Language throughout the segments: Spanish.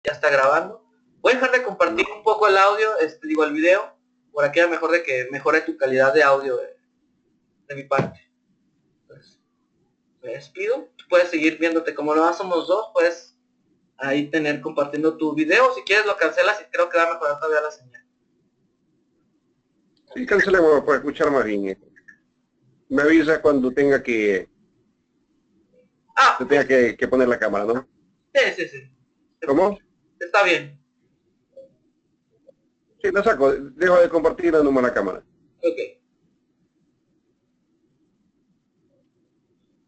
ya está grabando. Voy a dejar de compartir un poco el audio, el video, por aquella mejor de que mejore tu calidad de audio de mi parte. Entonces, me despido. Tú puedes seguir viéndote, como no somos dos, puedes ahí tener compartiendo tu video. Si quieres lo cancelas y creo que va a mejorar todavía la señal. Sí, cancelemos para escuchar más bien. Me avisa cuando tenga que, Ah, que poner la cámara, ¿no? sí. ¿Cómo? Está bien. Sí, la saco. Dejo de compartir la número la cámara. Ok.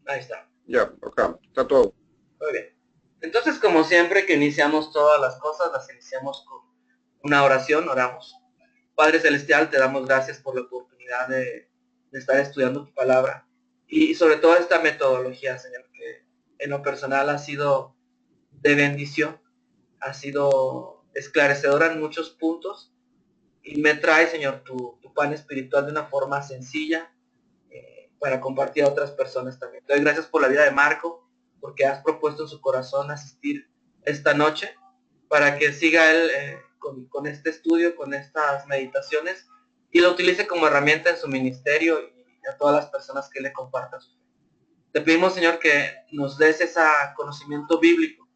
Ahí está. Ya, acá. Está todo. Muy bien. Entonces, como siempre que iniciamos todas las cosas, las iniciamos con una oración, oramos. Padre Celestial, te damos gracias por la oportunidad de estar estudiando tu palabra y sobre todo esta metodología, Señor, que en lo personal ha sido de bendición, ha sido esclarecedora en muchos puntos y me trae, Señor, tu pan espiritual de una forma sencilla para compartir a otras personas también. Te doy gracias por la vida de Marco, porque has propuesto en su corazón asistir esta noche para que siga él con este estudio, con estas meditaciones y lo utilice como herramienta en su ministerio y a todas las personas que le compartan su fe. Te pedimos, Señor, que nos des ese conocimiento bíblico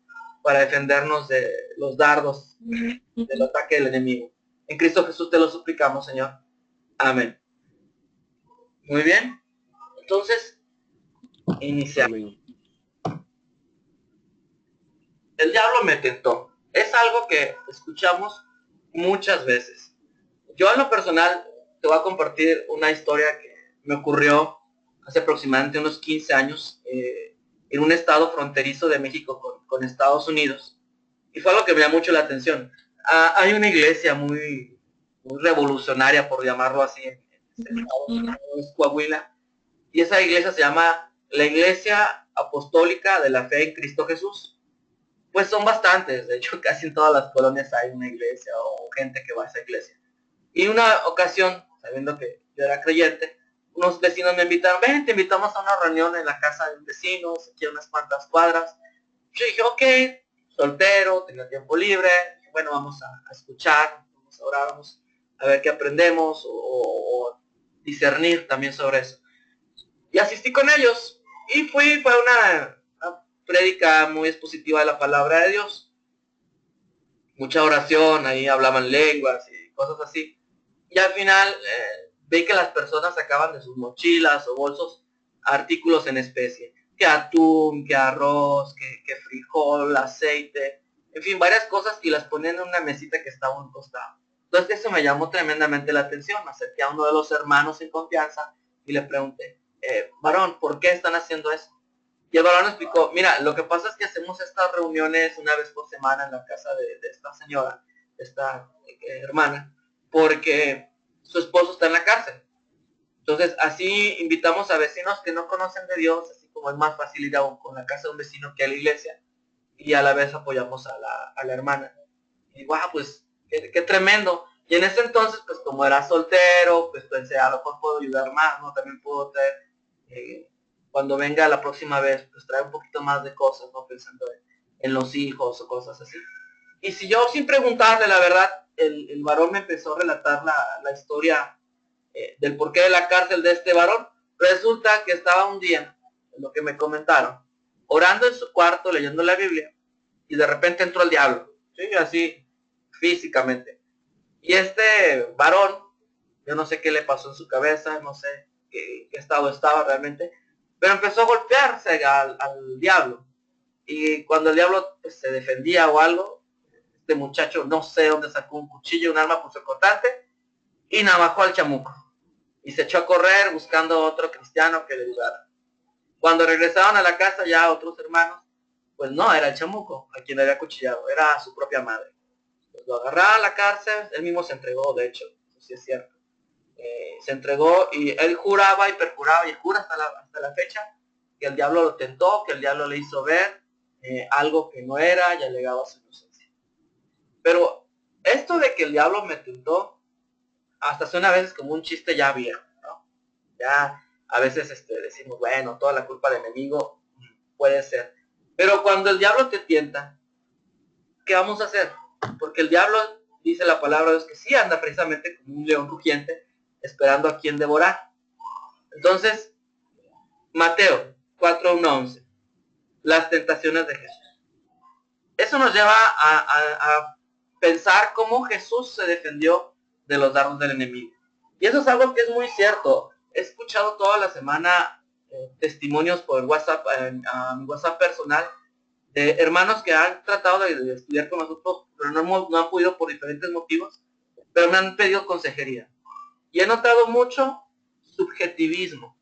para defendernos de los dardos del ataque del enemigo. En Cristo Jesús te lo suplicamos, Señor. Amén. Muy bien. Entonces, iniciamos. Amén. El diablo me tentó. Es algo que escuchamos muchas veces. Yo en lo personal te voy a compartir una historia que me ocurrió hace aproximadamente unos 15 años en un estado fronterizo de México con Estados Unidos. Y fue algo que me llamó mucho la atención. Hay una iglesia muy revolucionaria, por llamarlo así, en este estado, es Coahuila. Y esa iglesia se llama la Iglesia Apostólica de la Fe en Cristo Jesús. Pues son bastantes, de hecho casi en todas las colonias hay una iglesia o gente que va a esa iglesia. Y una ocasión, sabiendo que yo era creyente, unos vecinos me invitaron, ven, te invitamos a una reunión en la casa de un vecino, aquí a unas cuantas cuadras. Yo dije, ok, soltero, tenía tiempo libre, dije, bueno, vamos a escuchar, vamos a orar, vamos a ver qué aprendemos o discernir también sobre eso. Y asistí con ellos y fue una prédica muy expositiva de la palabra de Dios. Mucha oración, ahí hablaban lenguas y cosas así. Y al final vi que las personas sacaban de sus mochilas o bolsos artículos en especie. Que atún, que arroz, que frijol, aceite, en fin, varias cosas y las ponían en una mesita que estaba a un costado. Entonces eso me llamó tremendamente la atención. Me acerqué a uno de los hermanos en confianza y le pregunté, varón, ¿por qué están haciendo eso? Y el varón explicó, mira, lo que pasa es que hacemos estas reuniones una vez por semana en la casa de esta señora, de esta hermana, porque su esposo está en la cárcel. Entonces, así invitamos a vecinos que no conocen de Dios, así como es más fácil ir con la casa de un vecino que a la iglesia, y a la vez apoyamos a la hermana. Y wow, pues, qué tremendo. Y en ese entonces, pues como era soltero, pues pensé, a lo mejor puedo ayudar más, ¿no? También puedo traer, eh, cuando venga la próxima vez, pues traer un poquito más de cosas, ¿no? Pensando en los hijos o cosas así. Y si yo, sin preguntarle, la verdad, el varón me empezó a relatar la historia del porqué de la cárcel de este varón. Resulta que estaba un día, en lo que me comentaron, orando en su cuarto, leyendo la Biblia, y de repente entró el diablo, ¿sí? Así, físicamente. Y este varón, yo no sé qué le pasó en su cabeza, no sé qué estado estaba realmente, pero empezó a golpearse al diablo. Y cuando el diablo pues, se defendía o algo, este muchacho no sé dónde sacó un cuchillo, un arma punzocortante, y navajó al chamuco. Y se echó a correr buscando otro cristiano que le ayudara. Cuando regresaron a la casa ya otros hermanos, pues no, era el chamuco a quien le había cuchillado, era a su propia madre. Pues lo agarraron a la cárcel, él mismo se entregó, de hecho, eso sí es cierto. Se entregó y él juraba y perjuraba y jura hasta la fecha que el diablo lo tentó, que el diablo le hizo ver algo que no era y alegaba su inocencia. Pero esto de que el diablo me tentó, hasta suena a veces como un chiste ya viejo, ¿no? Ya a veces decimos, bueno, toda la culpa del enemigo puede ser. Pero cuando el diablo te tienta, ¿qué vamos a hacer? Porque el diablo, dice la palabra de Dios, que sí anda precisamente como un león rugiente, esperando a quien devorar. Entonces, Mateo 4:1-11, las tentaciones de Jesús. Eso nos lleva a pensar cómo Jesús se defendió de los dardos del enemigo. Y eso es algo que es muy cierto. He escuchado toda la semana testimonios por WhatsApp, a mi WhatsApp personal, de hermanos que han tratado de estudiar con nosotros, pero no han podido por diferentes motivos, pero me han pedido consejería. Y he notado mucho subjetivismo,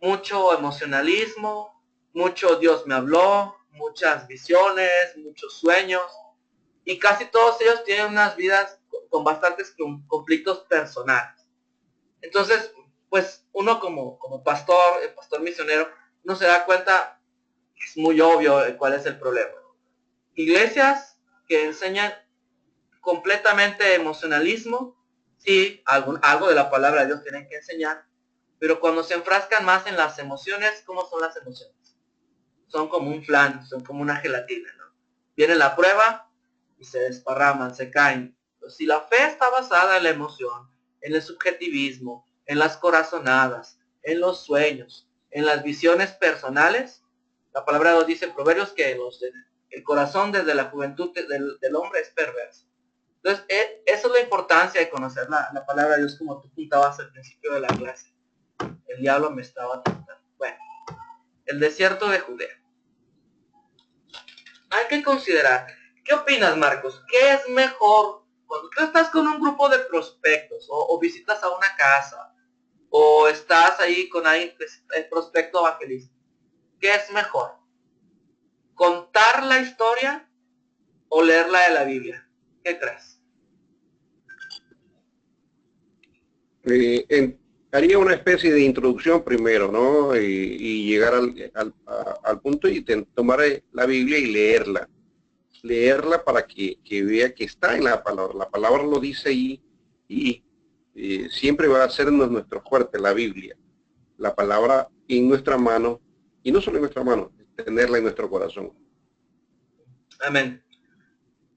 mucho emocionalismo, mucho Dios me habló, muchas visiones, muchos sueños, y casi todos ellos tienen unas vidas con bastantes conflictos personales. Entonces, pues uno como pastor, el pastor misionero, no se da cuenta, es muy obvio cuál es el problema. Iglesias que enseñan completamente emocionalismo, sí, algo de la palabra de Dios tienen que enseñar, pero cuando se enfrascan más en las emociones, ¿cómo son las emociones? Son como un flan, son como una gelatina, ¿no? Viene la prueba y se desparraman, se caen. Pero si la fe está basada en la emoción, en el subjetivismo, en las corazonadas, en los sueños, en las visiones personales, la palabra de Dios dice en Proverbios que el corazón desde la juventud del hombre es perverso. Entonces, eso es la importancia de conocer la palabra de Dios, como tú pintabas al principio de la clase. El diablo me estaba tentando. Bueno, el desierto de Judea. Hay que considerar, ¿qué opinas, Marcos? ¿Qué es mejor cuando tú estás con un grupo de prospectos o visitas a una casa o estás ahí con alguien que es el prospecto evangelista? ¿Qué es mejor? ¿Contar la historia o leerla de la Biblia? ¿Qué crees? Haría una especie de introducción primero, ¿no? Y llegar al punto y tomar la Biblia y leerla para que vea que está en la palabra lo dice ahí y siempre va a ser nuestro fuerte, la Biblia, la palabra en nuestra mano, y no solo en nuestra mano, tenerla en nuestro corazón. Amén.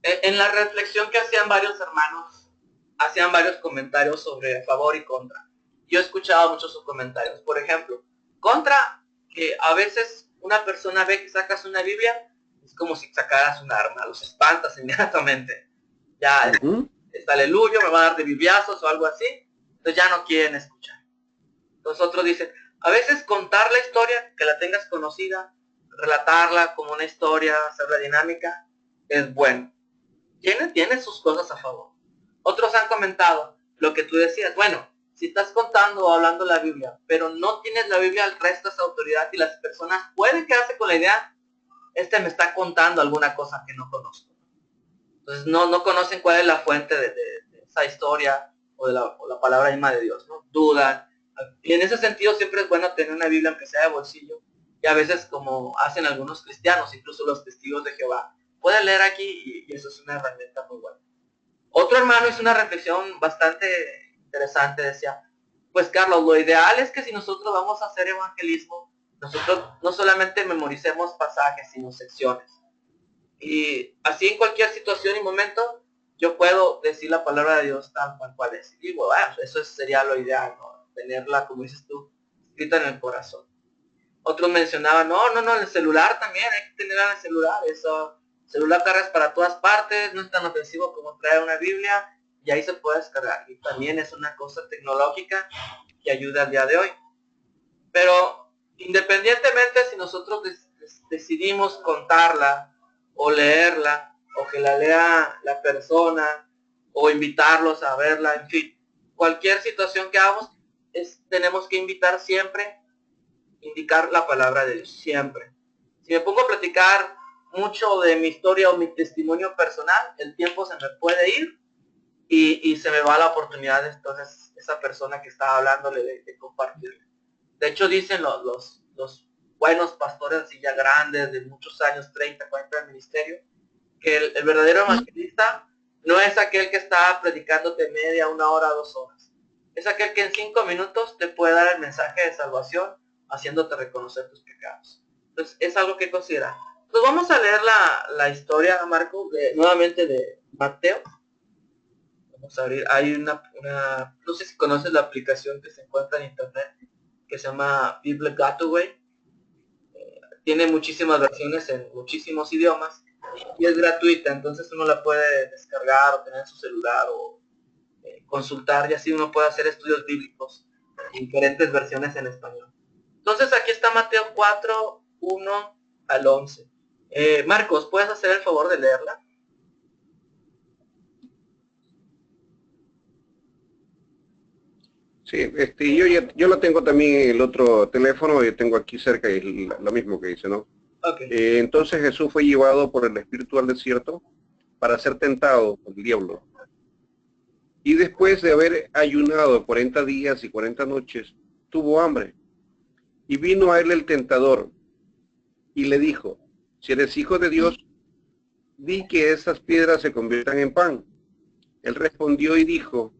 En la reflexión que hacían varios hermanos, hacían varios comentarios sobre favor y contra. Yo he escuchado muchos sus comentarios. Por ejemplo, contra, que a veces una persona ve que sacas una Biblia, es como si sacaras un arma, los espantas inmediatamente. Ya, es aleluya, me va a dar de bibliazos o algo así, entonces ya no quieren escuchar. Los otros dicen, a veces contar la historia, que la tengas conocida, relatarla como una historia, hacerla dinámica, es bueno. Tiene sus cosas a favor. Otros han comentado lo que tú decías, bueno, si estás contando o hablando la Biblia, pero no tienes la Biblia, al resto es autoridad y las personas pueden quedarse con la idea, me está contando alguna cosa que no conozco. Entonces no conocen cuál es la fuente de esa historia o de la palabra misma de Dios, ¿no? Dudan. Y en ese sentido siempre es bueno tener una Biblia aunque sea de bolsillo, y a veces como hacen algunos cristianos, incluso los testigos de Jehová, pueden leer aquí y eso es una herramienta muy buena. Otro hermano hizo una reflexión bastante interesante, decía, pues Carlos, lo ideal es que si nosotros vamos a hacer evangelismo, nosotros no solamente memoricemos pasajes, sino secciones. Y así en cualquier situación y momento, yo puedo decir la palabra de Dios tal cual es. Y digo, eso sería lo ideal, ¿no? Tenerla, como dices tú, escrita en el corazón. Otros mencionaban, no, el celular también, hay que tener en el celular, eso, celular cargas para todas partes, no es tan ofensivo como traer una Biblia, y ahí se puede descargar. Y también es una cosa tecnológica que ayuda al día de hoy. Pero independientemente si nosotros decidimos contarla, o leerla, o que la lea la persona, o invitarlos a verla, en fin, cualquier situación que hagamos, tenemos que invitar siempre, indicar la palabra de Dios, siempre. Si me pongo a platicar mucho de mi historia o mi testimonio personal, el tiempo se me puede ir y se me va la oportunidad de entonces esa persona que estaba hablándole de compartirle. De hecho dicen los buenos pastores así ya grandes, de muchos años, 30, 40 de ministerio, que el verdadero evangelista no es aquel que está predicándote media, una hora, 2 horas. Es aquel que en 5 minutos te puede dar el mensaje de salvación, haciéndote reconocer tus pecados. Entonces es algo que considerar. Pues vamos a leer la historia, Marco, nuevamente de Mateo. Vamos a abrir, hay no sé si conoces la aplicación que se encuentra en internet, que se llama Bible Gateway. Tiene muchísimas versiones en muchísimos idiomas y es gratuita, entonces uno la puede descargar o tener en su celular o consultar, y así uno puede hacer estudios bíblicos en diferentes versiones en español. Entonces aquí está Mateo 4, 1 al 11. Marcos, ¿puedes hacer el favor de leerla? Sí, yo la tengo también en el otro teléfono, yo tengo aquí cerca y lo mismo que dice, ¿no? Okay. Entonces Jesús fue llevado por el Espíritu al desierto para ser tentado por el diablo. Y después de haber ayunado 40 días y 40 noches, tuvo hambre. Y vino a él el tentador y le dijo, si eres hijo de Dios, di que esas piedras se conviertan en pan. Él respondió y dijo,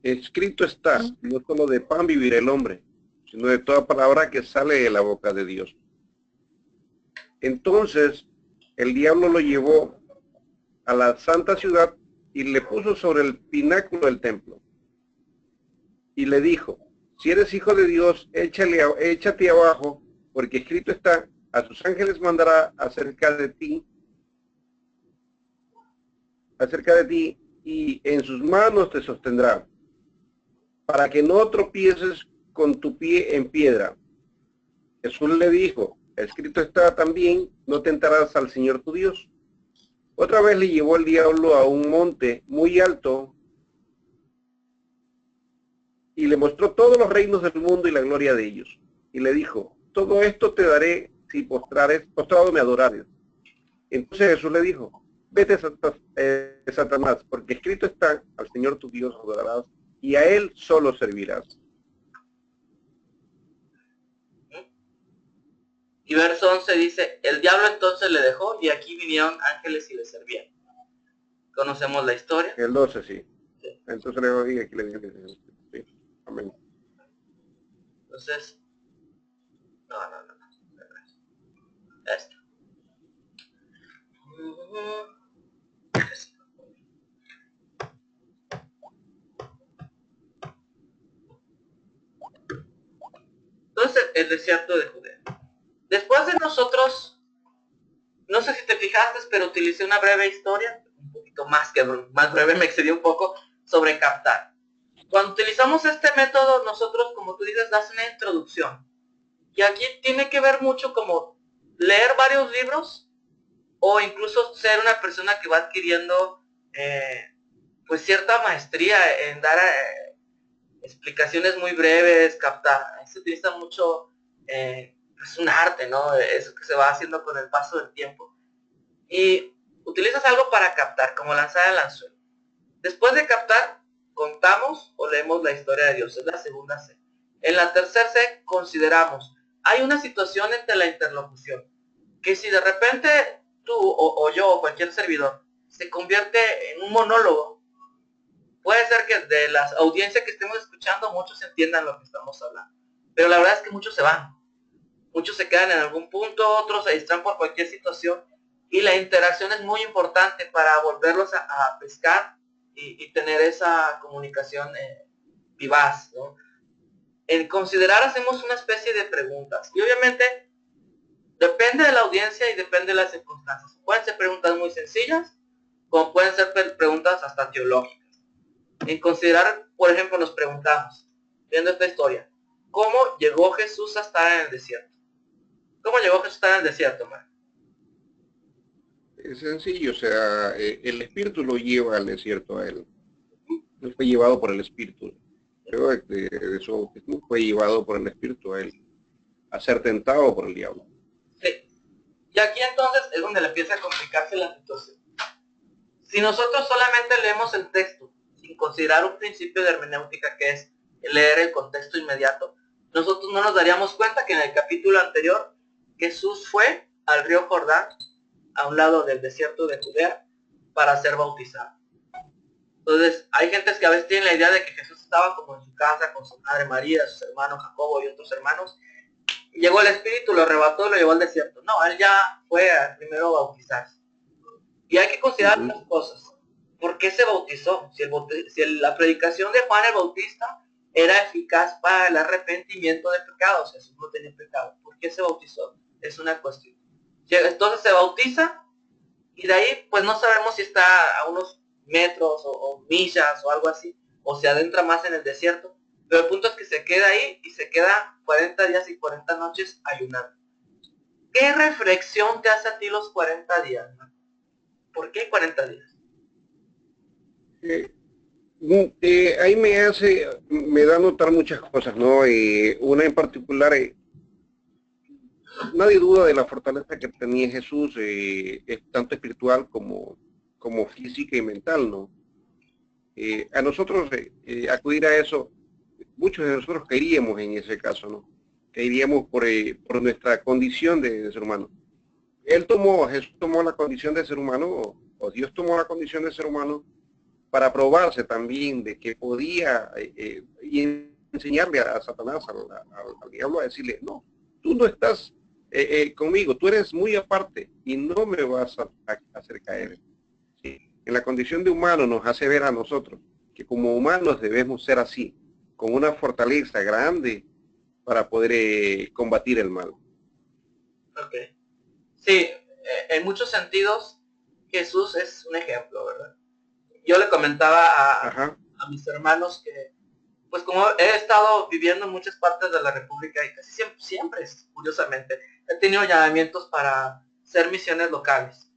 escrito está, no solo de pan vivirá el hombre, sino de toda palabra que sale de la boca de Dios. Entonces el diablo lo llevó a la santa ciudad y le puso sobre el pináculo del templo. Y le dijo, si eres hijo de Dios, échate abajo, porque escrito está, a sus ángeles mandará acerca de ti, y en sus manos te sostendrá, para que no tropieces con tu pie en piedra. Jesús le dijo, escrito está también, no tentarás al Señor tu Dios. Otra vez le llevó el diablo a un monte muy alto y le mostró todos los reinos del mundo y la gloria de ellos. Y le dijo, todo esto te daré si postrado me adorares. Entonces Jesús le dijo, vete Satanás, porque escrito está, al Señor tu Dios adorarás y a Él solo servirás. Y verso 11 dice, el diablo entonces le dejó y aquí vinieron ángeles y le servían. Conocemos la historia. El 12, sí. Entonces le dije aquí le dije, sí. Amén. Entonces, no. Esto. Entonces, el desierto de Judea. Después de nosotros, no sé si te fijaste, pero utilicé una breve historia, un poquito más breve, me excedí un poco, sobre captar. Cuando utilizamos este método, nosotros, como tú dices, das una introducción. Y aquí tiene que ver mucho como leer varios libros o incluso ser una persona que va adquiriendo pues cierta maestría en dar explicaciones muy breves, captar. Se utiliza mucho, es un arte, ¿no? Eso que se va haciendo con el paso del tiempo. Y utilizas algo para captar, como lanzar el anzuelo. Después de captar, contamos o leemos la historia de Dios. Es la segunda C. En la tercera C, consideramos. Hay una situación entre la interlocución, que si de repente tú o yo o cualquier servidor se convierte en un monólogo, puede ser que de las audiencias que estemos escuchando muchos entiendan lo que estamos hablando. Pero la verdad es que muchos se van. Muchos se quedan en algún punto, otros se distraen por cualquier situación. Y la interacción es muy importante para volverlos a pescar y tener esa comunicación vivaz, ¿no? En considerar hacemos una especie de preguntas. Y obviamente depende de la audiencia y depende de las circunstancias. Pueden ser preguntas muy sencillas, como pueden ser preguntas hasta teológicas. En considerar, por ejemplo, nos preguntamos, viendo esta historia, ¿cómo llegó Jesús a estar en el desierto? ¿Cómo llegó Jesús a estar en el desierto, man? Es sencillo, o sea, el Espíritu lo lleva al desierto a él. Él fue llevado por el Espíritu. Luego de su bautismo fue llevado por el Espíritu a él a ser tentado por el diablo. Sí. Y aquí entonces es donde le empieza a complicarse la situación. Si nosotros solamente leemos el texto sin considerar un principio de hermenéutica que es leer el contexto inmediato, nosotros no nos daríamos cuenta que en el capítulo anterior Jesús fue al río Jordán, a un lado del desierto de Judea, para ser bautizado. Entonces, hay gentes que a veces tienen la idea de que Jesús estaba como en su casa con su madre María, sus hermanos Jacobo y otros hermanos, llegó el Espíritu, lo arrebató y lo llevó al desierto. No, él ya fue al primero a bautizarse. Y hay que considerar Ujú. las cosas. ¿Por qué se bautizó? Si la predicación de Juan el Bautista era eficaz para el arrepentimiento de pecados, Jesús no tenía pecado. ¿Por qué se bautizó? Es una cuestión. Entonces se bautiza y de ahí pues no sabemos si está a unos metros o millas o algo así, o se adentra más en el desierto. Pero el punto es que se queda ahí y se queda 40 días y 40 noches ayunando. ¿Qué reflexión te hace a ti los 40 días? ¿No? ¿Por qué 40 días? Eh, Ahí me da a notar muchas cosas, ¿no? Una en particular, nadie duda de la fortaleza que tenía Jesús, es tanto espiritual como física y mental, ¿no? A nosotros acudir a eso, muchos de nosotros caeríamos en ese caso, ¿no? Caeríamos por nuestra condición de ser humano. Jesús tomó la condición de ser humano, o Dios tomó la condición de ser humano para probarse también de que podía y enseñarle a Satanás, al diablo, a decirle, no, tú no estás conmigo, tú eres muy aparte y no me vas a hacer caer. ¿Sí? En la condición de humano nos hace ver a nosotros que como humanos debemos ser así, con una fortaleza grande para poder combatir el mal. Ok. Sí, en muchos sentidos Jesús es un ejemplo, ¿verdad? Yo le comentaba Ajá. a mis hermanos que, pues como he estado viviendo en muchas partes de la República y casi siempre, curiosamente, he tenido llamamientos para hacer misiones locales.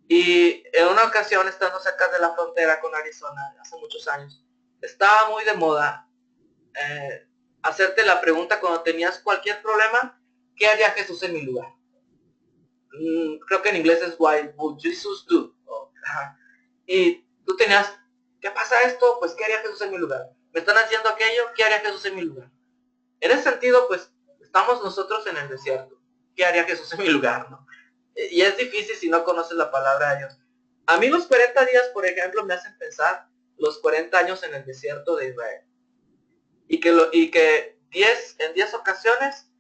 Y en una ocasión, estando cerca de la frontera con Arizona, hace muchos años, estaba muy de moda hacerte la pregunta cuando tenías cualquier problema, ¿qué haría Jesús en mi lugar? Creo que en inglés es What would Jesus do? Y tú tenías, ¿qué pasa esto? Pues ¿qué haría Jesús en mi lugar? Me están haciendo aquello, ¿qué haría Jesús en mi lugar? En ese sentido, pues estamos nosotros en el desierto. ¿Qué haría Jesús en mi lugar? ¿No? Y es difícil si no conoces la palabra de Dios. A mí los 40 días, por ejemplo, me hacen pensar los 40 años en el desierto de Israel. Y que 10 ocasiones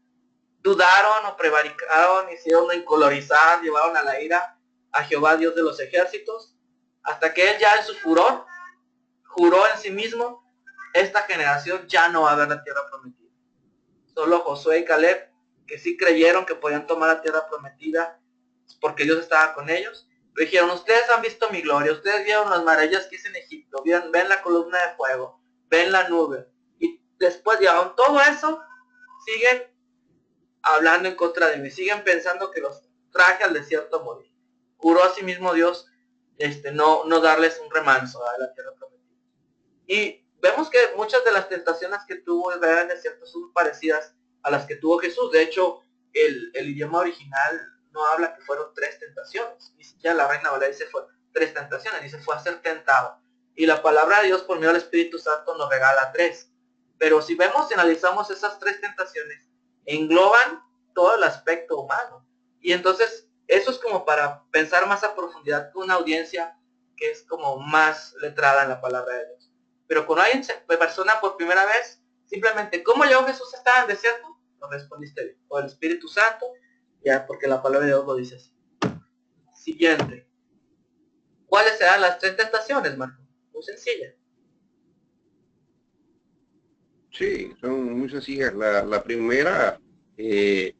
dudaron o prevaricaron, hicieron encolorizar, llevaron a la ira a Jehová, Dios de los ejércitos, hasta que él ya en su furor juró en sí mismo, esta generación ya no va a ver la tierra prometida. Solo Josué y Caleb, que sí creyeron que podían tomar la tierra prometida porque Dios estaba con ellos, pero dijeron, ustedes han visto mi gloria, ustedes vieron las maravillas que hice en Egipto, ven la columna de fuego, ven la nube, y después de aún todo eso, siguen hablando en contra de mí, siguen pensando que los traje al desierto a morir. Juró a sí mismo Dios no darles un remanso a la tierra prometida. Y vemos que muchas de las tentaciones que tuvo Israel en el desierto son parecidas a las que tuvo Jesús. De hecho, el idioma original no habla que fueron 3 tentaciones. Ni siquiera la Reina Valera dice fue 3 tentaciones, dice fue a ser tentado. Y la palabra de Dios por medio del Espíritu Santo nos regala 3. Pero si vemos y analizamos esas 3 tentaciones, engloban todo el aspecto humano. Y entonces, eso es como para pensar más a profundidad con una audiencia que es como más letrada en la palabra de Dios. Pero cuando alguien se persona por primera vez, simplemente, ¿cómo llegó Jesús a estar en el desierto? Lo respondiste bien. O el Espíritu Santo, ya porque la palabra de Dios lo dice así. Siguiente. ¿Cuáles serán las 3 tentaciones, Marco? Muy sencilla. Sí, son muy sencillas. La primera, el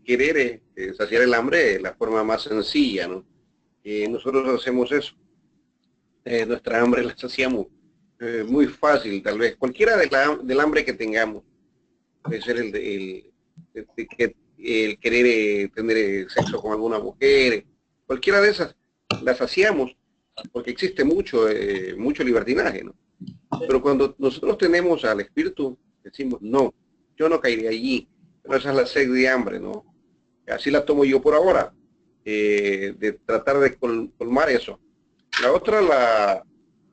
querer saciar el hambre de la forma más sencilla, ¿no? Nosotros hacemos eso. Nuestra hambre la saciamos muy fácil, tal vez. Cualquiera del hambre que tengamos. Puede ser el querer tener sexo con alguna mujer. Cualquiera de esas las saciamos porque existe mucho libertinaje, ¿no? Pero cuando nosotros tenemos al espíritu, decimos, no, yo no caeré allí. Pero esa es la sed de hambre, ¿no? Así la tomo yo por ahora, de tratar de colmar eso. La otra,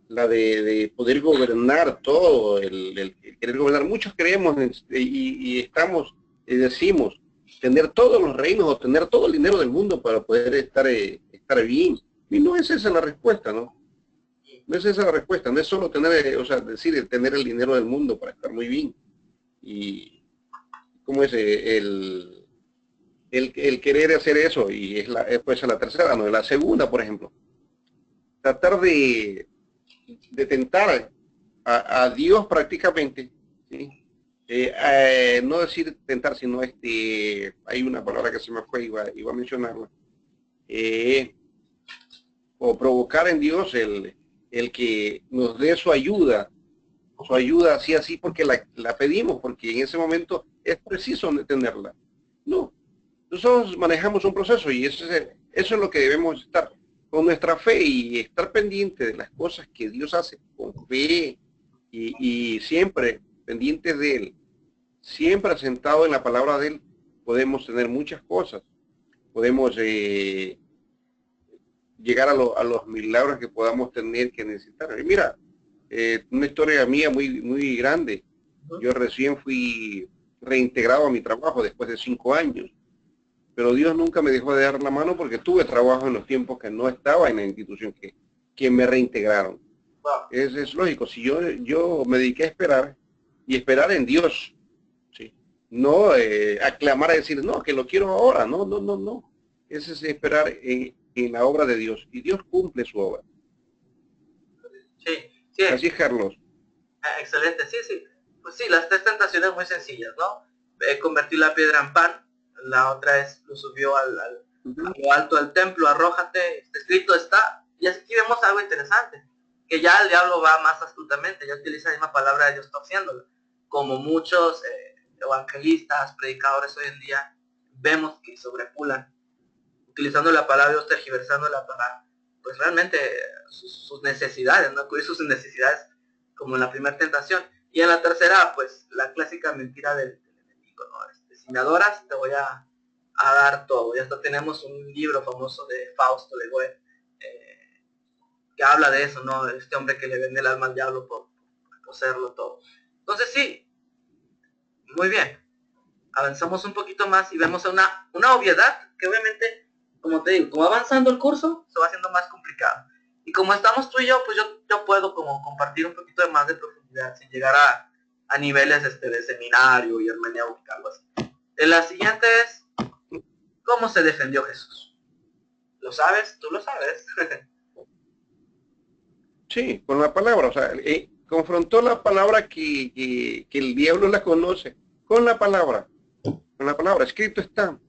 la de poder gobernar todo, el querer gobernar. Muchos creemos y estamos, y decimos, tener todos los reinos o tener todo el dinero del mundo para poder estar bien. Y no es esa la respuesta, ¿no? No es esa la respuesta, no es solo tener, o sea, decir, tener el dinero del mundo para estar muy bien. Y ¿cómo es? El querer hacer eso, y pues la tercera, no, la segunda, por ejemplo, tratar de tentar a Dios prácticamente, ¿sí? No decir tentar, sino hay una palabra que se me fue, iba a mencionarla, eh, o provocar en Dios el que nos dé su ayuda así así porque la pedimos, porque en ese momento es preciso tenerla. No, nosotros manejamos un proceso y eso es lo que debemos estar con nuestra fe y estar pendiente de las cosas que Dios hace con fe y siempre pendientes de Él, siempre asentado en la palabra de Él, podemos tener muchas cosas, podemos llegar a los milagros que podamos tener que necesitar. Y mira, una historia mía muy grande. Yo recién fui reintegrado a mi trabajo después de 5 años, pero Dios nunca me dejó de dar la mano porque tuve trabajo en los tiempos que no estaba en la institución que me reintegraron. Wow. Es lógico, si yo me dediqué a esperar y esperar en Dios, ¿sí? No aclamar a decir, no, que lo quiero ahora, no, no, no, no. Ese es esperar en la obra de Dios y Dios cumple su obra. Sí, sí. Así es, Carlos. Excelente, sí, sí. Pues sí, las tres tentaciones muy sencillas, ¿no? Convertir la piedra en pan, la otra es lo subió a lo alto del templo, arrójate, escrito está. Y aquí vemos algo interesante, que ya el diablo va más astutamente, ya utiliza la misma palabra de Dios torciéndola. Como muchos evangelistas, predicadores hoy en día, vemos que sobrepulan, utilizando la palabra de Dios, tergiversándola para, pues realmente, sus necesidades, ¿no? Cubrir sus necesidades, como en la primera tentación. Y en la tercera, pues, la clásica mentira del enemigo, ¿no? Si me adoras, te voy a dar todo. Ya hasta tenemos un libro famoso de Fausto de Goethe, que habla de eso, ¿no? Este hombre que le vende el alma al diablo por poseerlo todo. Entonces sí, muy bien. Avanzamos un poquito más y vemos una obviedad que obviamente, como te digo, como avanzando el curso, se va haciendo más complicado. Y como estamos tú y yo, pues yo puedo como compartir un poquito de más de profundidad, sin llegar a niveles de seminario y hermenéutica, algo así. La siguiente es, ¿cómo se defendió Jesús? ¿Lo sabes? ¿Tú lo sabes? Sí, con la palabra, o sea, confrontó la palabra que el diablo la conoce, con la palabra, escrito está,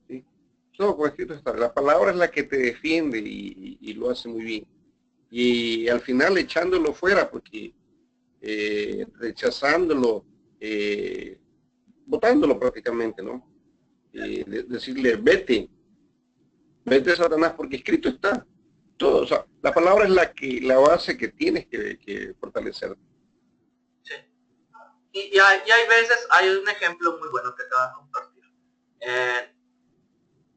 ¿sí? Todo con escrito está, la palabra es la que te defiende y lo hace muy bien. Y al final echándolo fuera, porque rechazándolo, botándolo prácticamente, ¿no? Decirle, vete Satanás, porque escrito está. Todo, o sea, la palabra es la base que tienes que fortalecer. Sí. Y hay veces, hay un ejemplo muy bueno que te voy a compartir.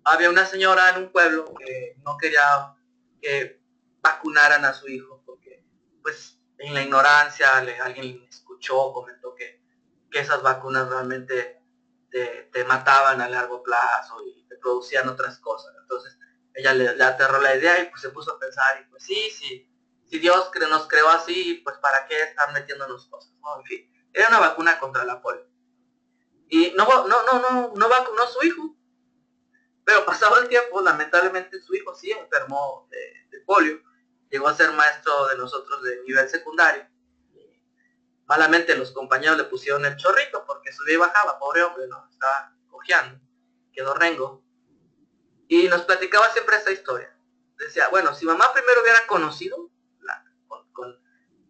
Había una señora en un pueblo que no quería que vacunaran a su hijo porque, pues, en la ignorancia alguien escuchó, comentó que esas vacunas realmente te mataban a largo plazo y te producían otras cosas. Entonces, ella le aterró la idea y pues se puso a pensar, y pues si Dios nos creó así, pues para qué están metiéndonos cosas, ¿no? En fin, era una vacuna contra la polio. Y no vacunó a su hijo. Pero pasado el tiempo, lamentablemente su hijo sí enfermó de polio, llegó a ser maestro de nosotros de nivel secundario. Malamente los compañeros le pusieron el chorrito porque subía y bajaba, pobre hombre, ¿no? Estaba cojeando, quedó rengo. Y nos platicaba siempre esta historia. Decía, bueno, si mamá primero hubiera conocido,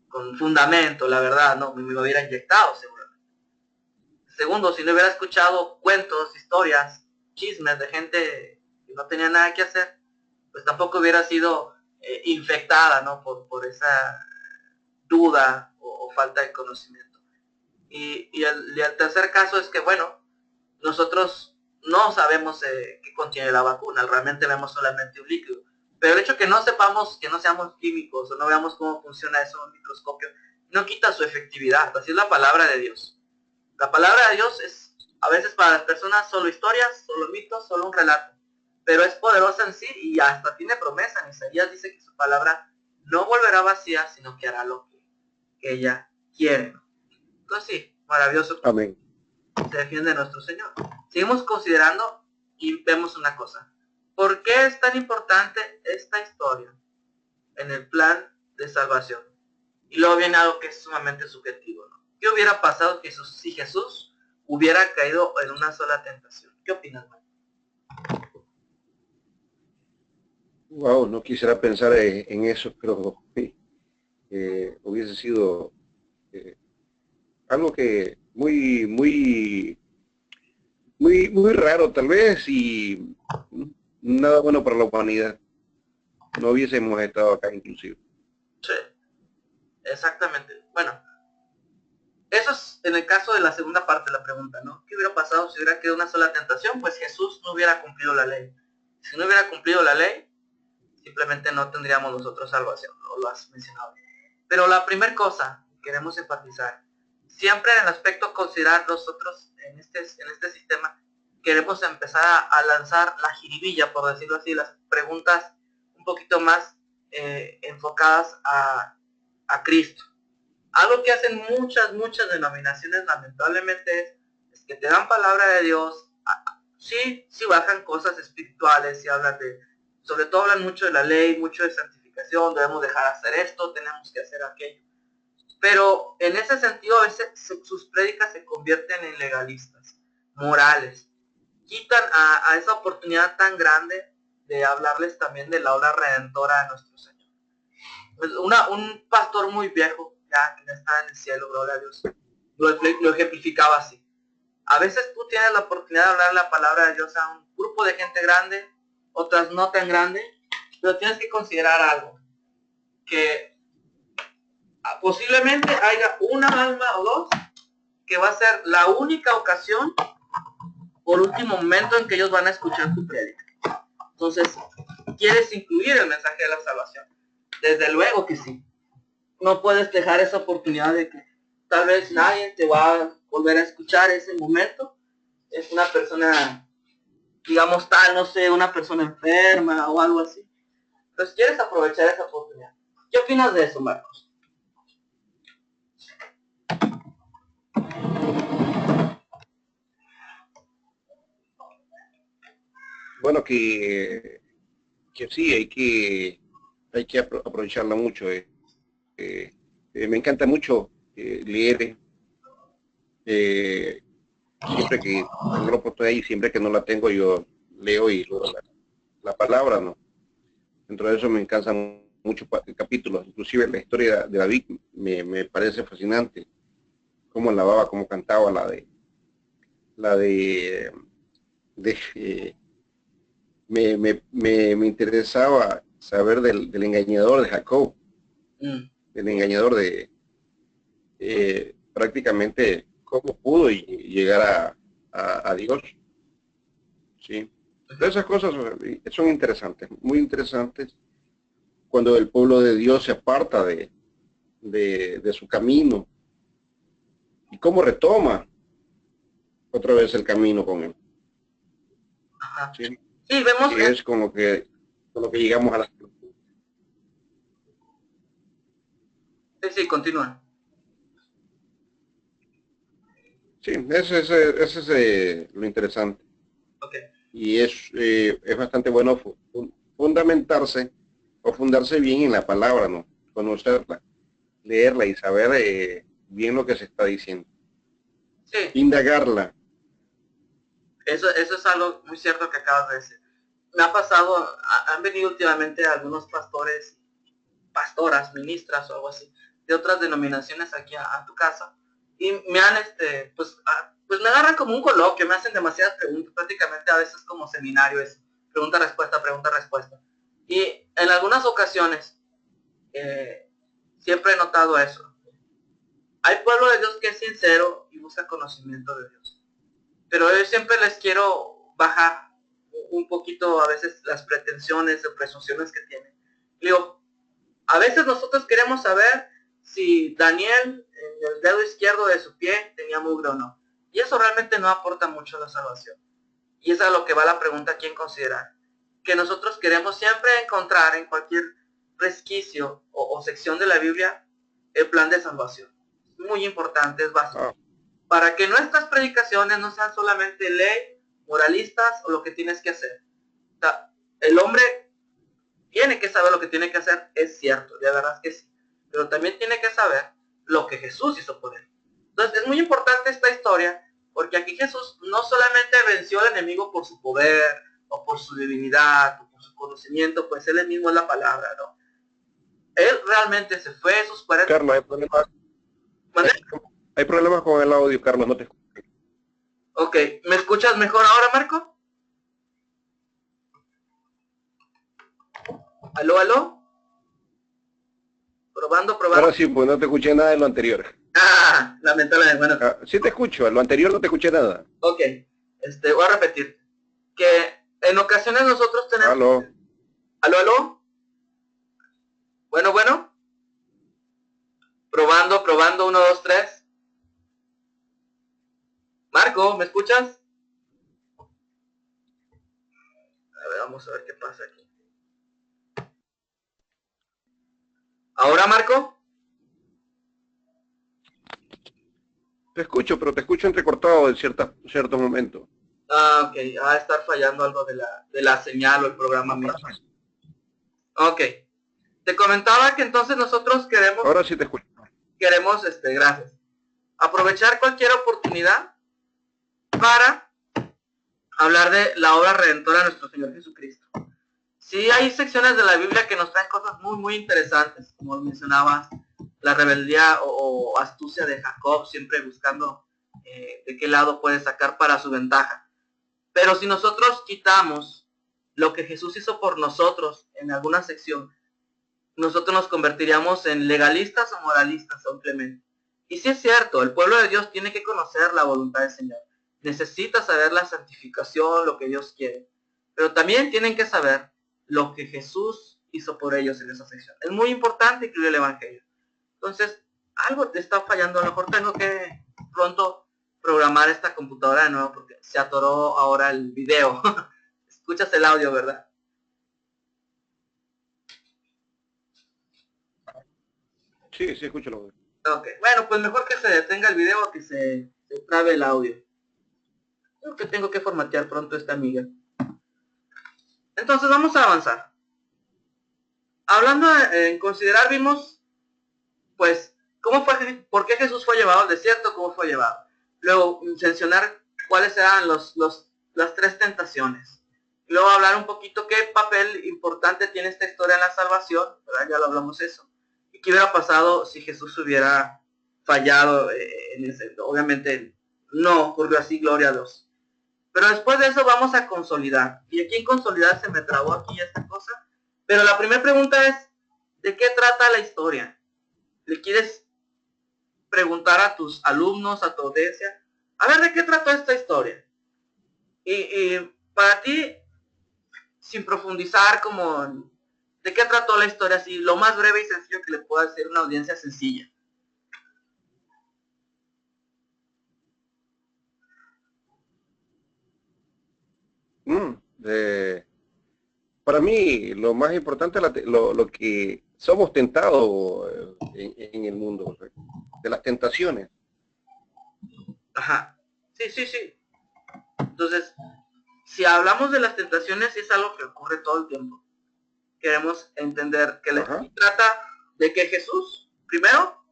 con fundamento, la verdad, ¿no? Me hubiera inyectado seguramente. Segundo, si no hubiera escuchado cuentos, historias, chismes de gente que no tenía nada que hacer, pues tampoco hubiera sido infectada, ¿no? Por esa duda o falta de conocimiento. Y el tercer caso es que, bueno, nosotros no sabemos qué contiene la vacuna, realmente vemos solamente un líquido. Pero el hecho que no sepamos, que no seamos químicos o no veamos cómo funciona eso en un microscopio, no quita su efectividad. Así es la palabra de Dios. La palabra de Dios es a veces para las personas solo historias, solo mitos, solo un relato. Pero es poderosa en sí y hasta tiene promesa. En Isaías dice que su palabra no volverá vacía, sino que hará lo que ella quiere. Entonces sí, maravilloso. Amén. se defiende nuestro Señor. Seguimos considerando y vemos una cosa. ¿Por qué es tan importante esta historia en el plan de salvación? Y luego viene algo que es sumamente subjetivo, ¿no? ¿Qué hubiera pasado si Jesús hubiera caído en una sola tentación? ¿Qué opinas, man? Wow, no quisiera pensar en eso, pero hubiese sido algo que muy raro tal vez y nada bueno para la humanidad. No hubiésemos estado acá inclusive. Sí, exactamente. Bueno, eso es en el caso de la segunda parte de la pregunta, ¿no? ¿Qué hubiera pasado si hubiera quedado una sola tentación? Pues Jesús no hubiera cumplido la ley. Si no hubiera cumplido la ley, simplemente no tendríamos nosotros salvación, ¿no? Lo has mencionado. Pero la primera cosa que queremos enfatizar, siempre en el aspecto considerar nosotros en este sistema, queremos empezar a lanzar la jiribilla, por decirlo así, las preguntas un poquito más enfocadas a Cristo. Algo que hacen muchas denominaciones lamentablemente es que te dan palabra de Dios, sí bajan cosas espirituales y hablan de, sobre todo hablan mucho de la ley, mucho de santificación, debemos dejar hacer esto, tenemos que hacer aquello. Pero en ese sentido a veces sus prédicas se convierten en legalistas, morales. Quitan a esa oportunidad tan grande de hablarles también de la obra redentora de nuestro Señor. Pues un pastor muy viejo, ya que ya está en el cielo, gloria a Dios, lo ejemplificaba así. A veces tú tienes la oportunidad de hablar la palabra de Dios a un grupo de gente grande, otras no tan grande, pero tienes que considerar algo, que posiblemente haya una alma o dos que va a ser la única ocasión por último momento en que ellos van a escuchar tu prédica. Entonces, ¿quieres incluir el mensaje de la salvación? Desde luego que sí. No puedes dejar esa oportunidad de que tal vez nadie te va a volver a escuchar ese momento. Es una persona, digamos tal, no sé, una persona enferma o algo así. Entonces, ¿quieres aprovechar esa oportunidad? ¿Qué opinas de eso, Marcos? Bueno, que sí, hay que aprovecharla mucho. Me encanta mucho leer. Siempre que tengo la oportunidad y siempre que no la tengo, yo leo y leo la palabra, ¿no? Dentro de eso me encantan muchos capítulos, inclusive la historia de David me parece fascinante. Cómo lavaba, cómo cantaba la de me interesaba saber del engañador de Jacob, del engañador de prácticamente cómo pudo llegar a Dios. ¿Sí? Todas esas cosas son interesantes, muy interesantes, cuando el pueblo de Dios se aparta de su camino y cómo retoma otra vez el camino con él. Ajá. ¿Sí? Sí, vemos que es con lo que llegamos a la... Sí, continúa. Sí, ese es lo interesante. Okay. Y es bastante bueno fundamentarse o fundarse bien en la palabra, ¿no? Conocerla, leerla y saber bien lo que se está diciendo. Sí. Indagarla. Eso es algo muy cierto que acabas de decir. Me ha pasado, han venido últimamente algunos pastores, pastoras, ministras o algo así, de otras denominaciones aquí a tu casa, y me han, pues me agarran como un coloquio, me hacen demasiadas preguntas, prácticamente a veces como seminario es pregunta-respuesta, pregunta-respuesta. Y en algunas ocasiones, siempre he notado eso. Hay pueblo de Dios que es sincero y busca conocimiento de Dios. Pero yo siempre les quiero bajar un poquito a veces las pretensiones o presunciones que tienen. Digo, a veces nosotros queremos saber si Daniel en el dedo izquierdo de su pie tenía mugre o no. Y eso realmente no aporta mucho a la salvación. Y esa es a lo que va la pregunta aquí en considerar. Que nosotros queremos siempre encontrar en cualquier resquicio o sección de la Biblia el plan de salvación. Es muy importante, es básico. para que nuestras predicaciones no sean solamente ley, moralistas o lo que tienes que hacer. O sea, el hombre tiene que saber lo que tiene que hacer, es cierto, de verdad que sí, pero también tiene que saber lo que Jesús hizo por él. Entonces es muy importante esta historia, porque aquí Jesús no solamente venció al enemigo por su poder, o por su divinidad, o por su conocimiento, pues él mismo es la palabra, ¿no? Él realmente se fue a sus 40... Carlos, ¿Mandé? hay problemas con el audio, Carlos, no te escucho. Ok, ¿me escuchas mejor ahora, Marco? ¿Aló, aló? Probando, probando. Ahora sí, pues no te escuché nada de lo anterior. Ah, lamentablemente, bueno. Sí te escucho, lo anterior no te escuché nada. Ok, voy a repetir. Que en ocasiones nosotros tenemos... Aló. ¿Aló, aló? Bueno, bueno. Probando, probando, 1, 2, 3. Marco, ¿me escuchas? A ver, vamos a ver qué pasa aquí. ¿Ahora, Marco? Te escucho, pero te escucho entrecortado en ciertos momentos. Ah, ok. Va a estar fallando algo de la señal o el programa mismo. Ok. Te comentaba que entonces nosotros Ahora sí te escucho. gracias, aprovechar cualquier oportunidad para hablar de la obra redentora de nuestro Señor Jesucristo. Sí, hay secciones de la Biblia que nos traen cosas muy, muy interesantes, como mencionabas, la rebeldía o astucia de Jacob, siempre buscando de qué lado puede sacar para su ventaja. Pero si nosotros quitamos lo que Jesús hizo por nosotros en alguna sección, nosotros nos convertiríamos en legalistas o moralistas simplemente. Y sí es cierto, el pueblo de Dios tiene que conocer la voluntad del Señor. Necesita saber la santificación, lo que Dios quiere. Pero también tienen que saber lo que Jesús hizo por ellos en esa sección. Es muy importante incluir el Evangelio. Entonces, algo te está fallando. A lo mejor tengo que pronto programar esta computadora de nuevo porque se atoró ahora el video. Escuchas el audio, ¿verdad? Sí, sí, escucho lo. Ok, bueno, pues mejor que se detenga el video que se trabe el audio. Creo que tengo que formatear pronto esta amiga. Entonces vamos a avanzar. Hablando en considerar, vimos, pues, cómo fue, por qué Jesús fue llevado al desierto, cómo fue llevado. Luego, mencionar cuáles eran las 3 tentaciones. Luego hablar un poquito qué papel importante tiene esta historia en la salvación, ¿verdad? Ya lo hablamos eso. Y qué hubiera pasado si Jesús hubiera fallado en ese. Obviamente no ocurrió así, gloria a Dios. Pero después de eso vamos a consolidar. Y aquí en consolidar se me trabó aquí esta cosa. Pero la primera pregunta es, ¿de qué trata la historia? ¿Le quieres preguntar a tus alumnos, a tu audiencia? A ver, ¿de qué trató esta historia? Y para ti, sin profundizar como de qué trató la historia, así lo más breve y sencillo que le pueda decir una audiencia sencilla. Para mí, lo más importante es lo que somos tentados en el mundo, de las tentaciones. Ajá. Sí, sí, sí. Entonces, si hablamos de las tentaciones, es algo que ocurre todo el tiempo. Queremos entender que la trata de que Jesús, primero,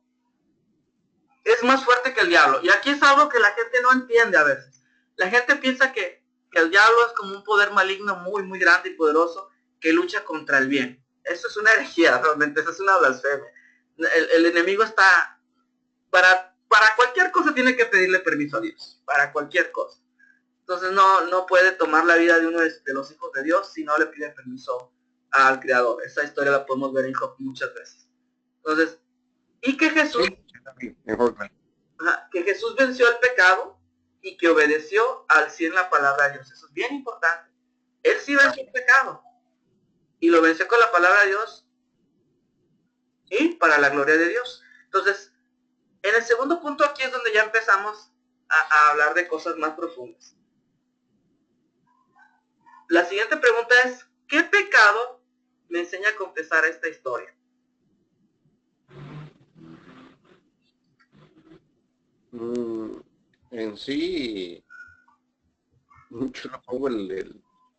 es más fuerte que el diablo. Y aquí es algo que la gente no entiende a veces. La gente piensa que el diablo es como un poder maligno muy, muy grande y poderoso que lucha contra el bien. Eso es una herejía, realmente, eso es una blasfemia. El enemigo está, para cualquier cosa tiene que pedirle permiso a Dios, para cualquier cosa. Entonces no puede tomar la vida de uno de los hijos de Dios si no le pide permiso al Creador. Esa historia la podemos ver en Job muchas veces. Entonces, y que Jesús, Sí, que Jesús venció el pecado y que obedeció al 100 la palabra de Dios. Eso es bien importante. Él sí venció el pecado y lo venció con la palabra de Dios y para la gloria de Dios. Entonces, en el segundo punto aquí es donde ya empezamos a hablar de cosas más profundas. La siguiente pregunta es, ¿qué pecado me enseña a confesar esta historia? en sí, yo lo pongo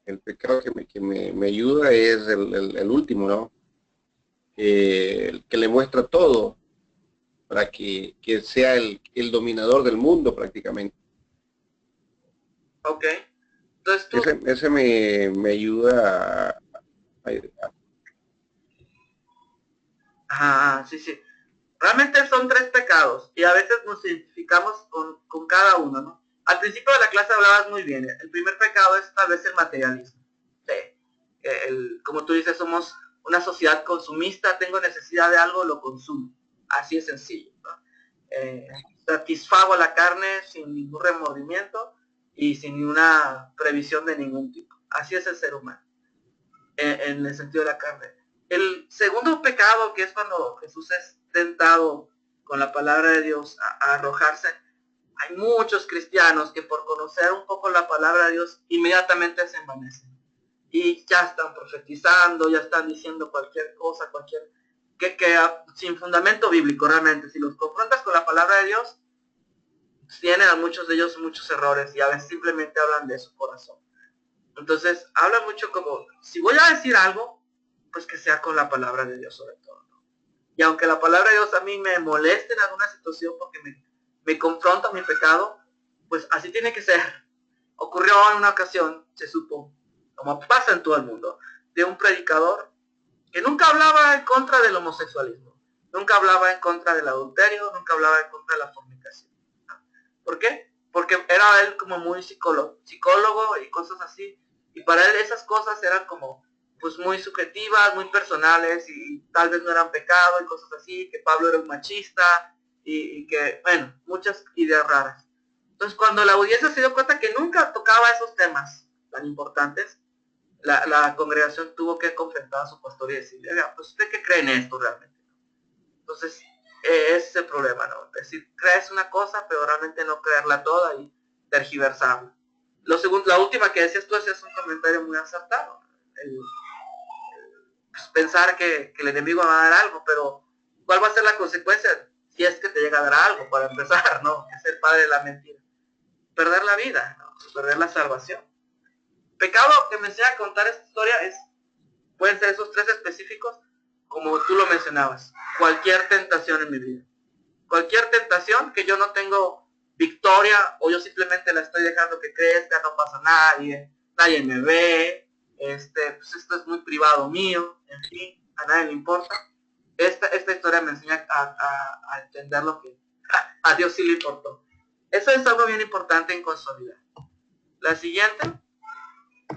el pecado me ayuda es el último, ¿no? El que le muestra todo para que sea el dominador del mundo prácticamente. Ok. Entonces tú, Ese me ayuda a- sí, sí. Realmente son tres pecados y a veces nos identificamos con cada uno, ¿no? Al principio de la clase hablabas muy bien. El primer pecado es tal vez el materialismo. Sí. Como tú dices, somos una sociedad consumista, tengo necesidad de algo, lo consumo. Así es sencillo, ¿no? Satisfago la carne sin ningún remordimiento y sin ninguna previsión de ningún tipo. Así es el ser humano, en el sentido de la carne. El segundo pecado, que es cuando Jesús es tentado con la palabra de Dios a arrojarse, hay muchos cristianos que por conocer un poco la palabra de Dios inmediatamente se envanecen y ya están profetizando, ya están diciendo cualquier cosa, que sin fundamento bíblico realmente. Si los confrontas con la palabra de Dios, tienen a muchos de ellos muchos errores y a veces simplemente hablan de su corazón. Entonces, habla mucho como, si voy a decir algo, pues que sea con la palabra de Dios sobre todo. Y aunque la palabra de Dios a mí me moleste en alguna situación porque me confronta mi pecado, pues así tiene que ser. Ocurrió en una ocasión, se supo, como pasa en todo el mundo, de un predicador que nunca hablaba en contra del homosexualismo, nunca hablaba en contra del adulterio, nunca hablaba en contra de la fornicación. ¿Por qué? Porque era él como muy psicólogo y cosas así, y para él esas cosas eran como pues muy subjetivas, muy personales, y tal vez no eran pecado y cosas así, que Pablo era un machista, y que, bueno, muchas ideas raras. Entonces cuando la audiencia se dio cuenta que nunca tocaba esos temas tan importantes, la congregación tuvo que confrontar a su pastor y decirle, pues ¿usted qué cree en esto realmente? Entonces, ese es el problema, ¿no? Es decir, crees una cosa, pero realmente no creerla toda y tergiversarla. La última que decías tú, es un comentario muy acertado. Pues, pensar que el enemigo va a dar algo, pero ¿cuál va a ser la consecuencia si es que te llega a dar algo, para empezar, ¿no? Que es el padre de la mentira. Perder la vida, ¿no? Perder la salvación. Pecado que me enseña a contar esta historia pueden ser esos tres específicos, como tú lo mencionabas. Cualquier tentación en mi vida. Cualquier tentación que yo no tengo victoria o yo simplemente la estoy dejando que crezca, no pasa nadie me ve, pues esto es muy privado mío, en fin, a nadie le importa. Esta historia me enseña a entender lo que a Dios sí le importó. Eso es algo bien importante en consolidar. La siguiente,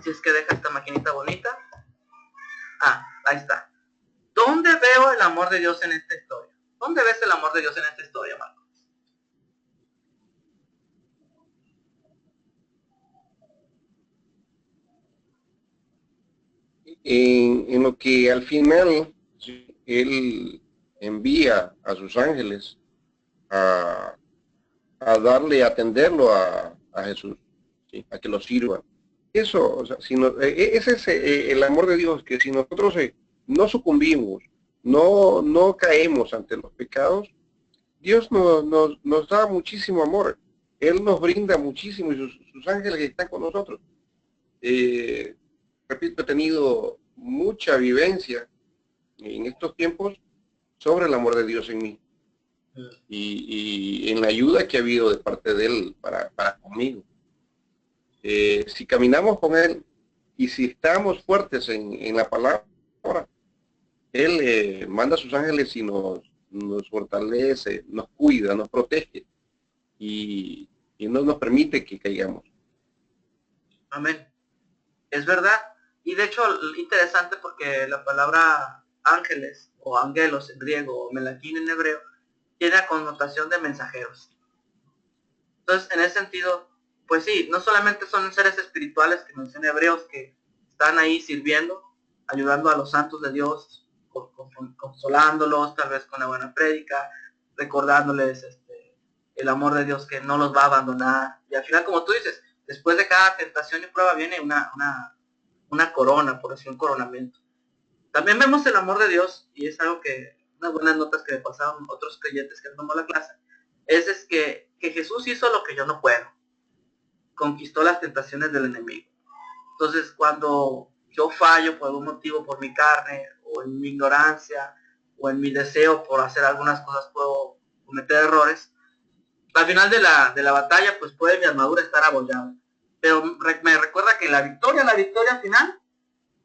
si es que deja esta maquinita bonita. Ahí está. ¿Dónde veo el amor de Dios en esta historia? ¿Dónde ves el amor de Dios en esta historia, Marco? en lo que al final él envía a sus ángeles a, a darle, a atenderlo a Jesús, ¿sí? A que lo sirva. Eso, o sea, si no, ese es el amor de Dios, que si nosotros no sucumbimos, no caemos ante los pecados, Dios nos da muchísimo amor. Él nos brinda muchísimo y sus ángeles están con nosotros. Eh, Repito, he tenido mucha vivencia en estos tiempos sobre el amor de Dios en mí y en la ayuda que ha habido de parte de Él para conmigo. Si caminamos con Él y si estamos fuertes en la palabra, Él manda a sus ángeles y nos fortalece, nos cuida, nos protege y no nos permite que caigamos. Amén. Es verdad. Y de hecho, interesante porque la palabra ángeles o angelos en griego o melaquín en hebreo tiene la connotación de mensajeros. Entonces, en ese sentido, pues sí, no solamente son seres espirituales que menciona hebreos que están ahí sirviendo, ayudando a los santos de Dios, consolándolos, tal vez con la buena prédica, recordándoles el amor de Dios que no los va a abandonar. Y al final, como tú dices, después de cada tentación y prueba viene una corona, por decir un coronamiento. También vemos el amor de Dios, y es algo que, unas buenas notas que me pasaron otros creyentes que no tomó la clase, es que que Jesús hizo lo que yo no puedo. Conquistó las tentaciones del enemigo. Entonces, cuando yo fallo por algún motivo, por mi carne, o en mi ignorancia, o en mi deseo por hacer algunas cosas, puedo cometer errores. Al final de la batalla, pues puede mi armadura estar abollada. Pero me recuerda que la victoria final,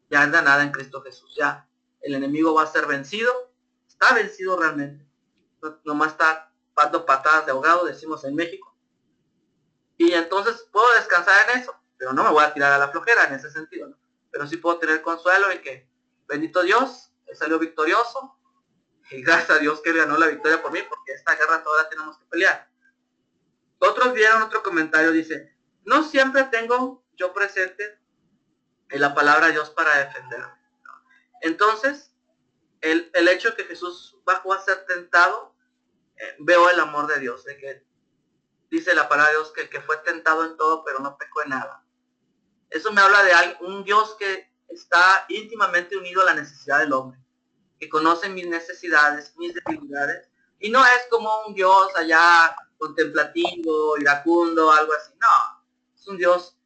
ya es ganada en Cristo Jesús. Ya el enemigo va a ser vencido. Está vencido realmente. Nomás está dando patadas de ahogado, decimos en México. Y entonces puedo descansar en eso, pero no me voy a tirar a la flojera en ese sentido, ¿no? Pero sí puedo tener consuelo en que, bendito Dios, he salido victorioso, y gracias a Dios que él ganó la victoria por mí, porque esta guerra todavía tenemos que pelear. Otros vieron otro comentario, dice, no siempre tengo yo presente en la palabra de Dios para defenderme. Entonces, el hecho de que Jesús bajó a ser tentado, veo el amor de Dios, de que dice la palabra de Dios que el que fue tentado en todo, pero no pecó en nada. Eso me habla de un Dios que está íntimamente unido a la necesidad del hombre, que conoce mis necesidades, mis debilidades, y no es como un Dios allá contemplativo, iracundo, algo así. No, es un Dios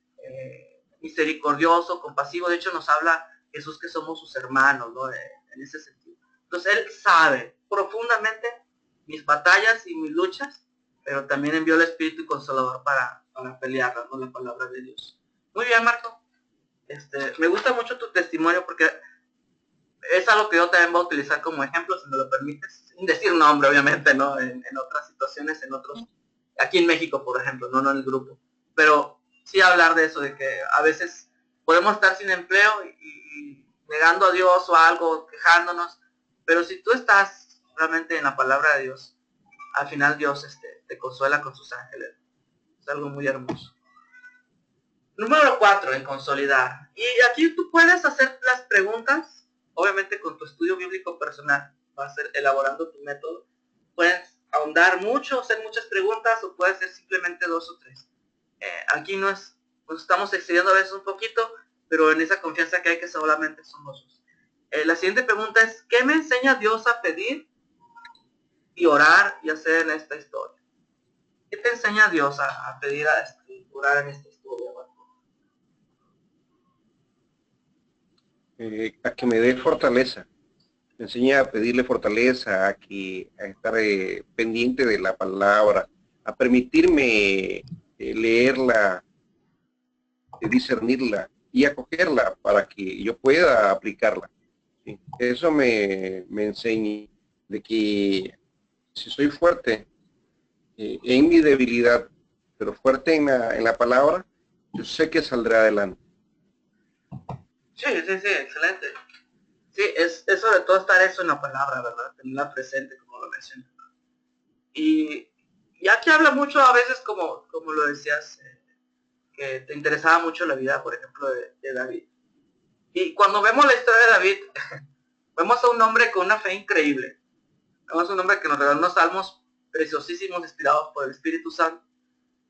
misericordioso, compasivo. De hecho, nos habla Jesús que somos sus hermanos, ¿no? En ese sentido. Entonces, Él sabe profundamente mis batallas y mis luchas, pero también envió el Espíritu Consolador para pelearlas, ¿no? La palabra de Dios. Muy bien, Marco. Me gusta mucho tu testimonio porque es algo que yo también voy a utilizar como ejemplo, si me lo permites, sin decir nombre, obviamente, ¿no? En otras situaciones, en otros, aquí en México, por ejemplo, no en el grupo, pero sí hablar de eso, de que a veces podemos estar sin empleo y negando a Dios o algo, quejándonos, pero si tú estás realmente en la palabra de Dios, al final Dios te consuela con sus ángeles. Es algo muy hermoso. Número 4, en consolidar. Y aquí tú puedes hacer las preguntas, obviamente con tu estudio bíblico personal, vas a ir elaborando tu método. Puedes ahondar mucho, hacer muchas preguntas, o puedes hacer simplemente 2 o 3. Aquí nos estamos excediendo a veces un poquito, pero en esa confianza que hay que solamente somos dos. La siguiente pregunta es, ¿qué me enseña Dios a pedir y orar y hacer en esta historia? ¿Qué te enseña Dios a pedir, a orar en esta historia? A que me dé fortaleza, me enseña a pedirle fortaleza, a estar pendiente de la palabra, a permitirme leerla, discernirla y acogerla para que yo pueda aplicarla. ¿Sí? Eso me enseña de que si soy fuerte en mi debilidad, pero fuerte en la palabra, yo sé que saldré adelante. Sí, excelente. Sí, es sobre todo estar eso en la palabra, ¿verdad? Tenerla presente, como lo mencioné. Y aquí habla mucho a veces, como lo decías, que te interesaba mucho la vida, por ejemplo, de David. Y cuando vemos la historia de David, vemos a un hombre con una fe increíble. Vemos a un hombre que nos regaló unos salmos preciosísimos, inspirados por el Espíritu Santo.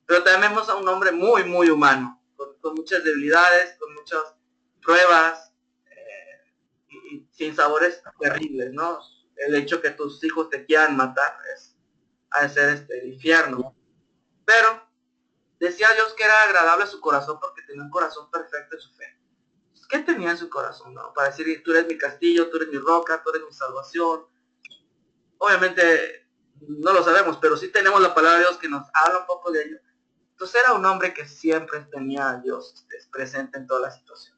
Pero también vemos a un hombre muy, muy humano, con muchas debilidades, con muchas pruebas, y sin sabores terribles, ¿no? El hecho que tus hijos te quieran matar ha de ser el infierno. Pero decía Dios que era agradable a su corazón porque tenía un corazón perfecto en su fe. ¿Qué tenía en su corazón, no? Para decir, tú eres mi castillo, tú eres mi roca, tú eres mi salvación. Obviamente no lo sabemos, pero sí tenemos la palabra de Dios que nos habla un poco de ello. Entonces era un hombre que siempre tenía a Dios presente en todas las situaciones.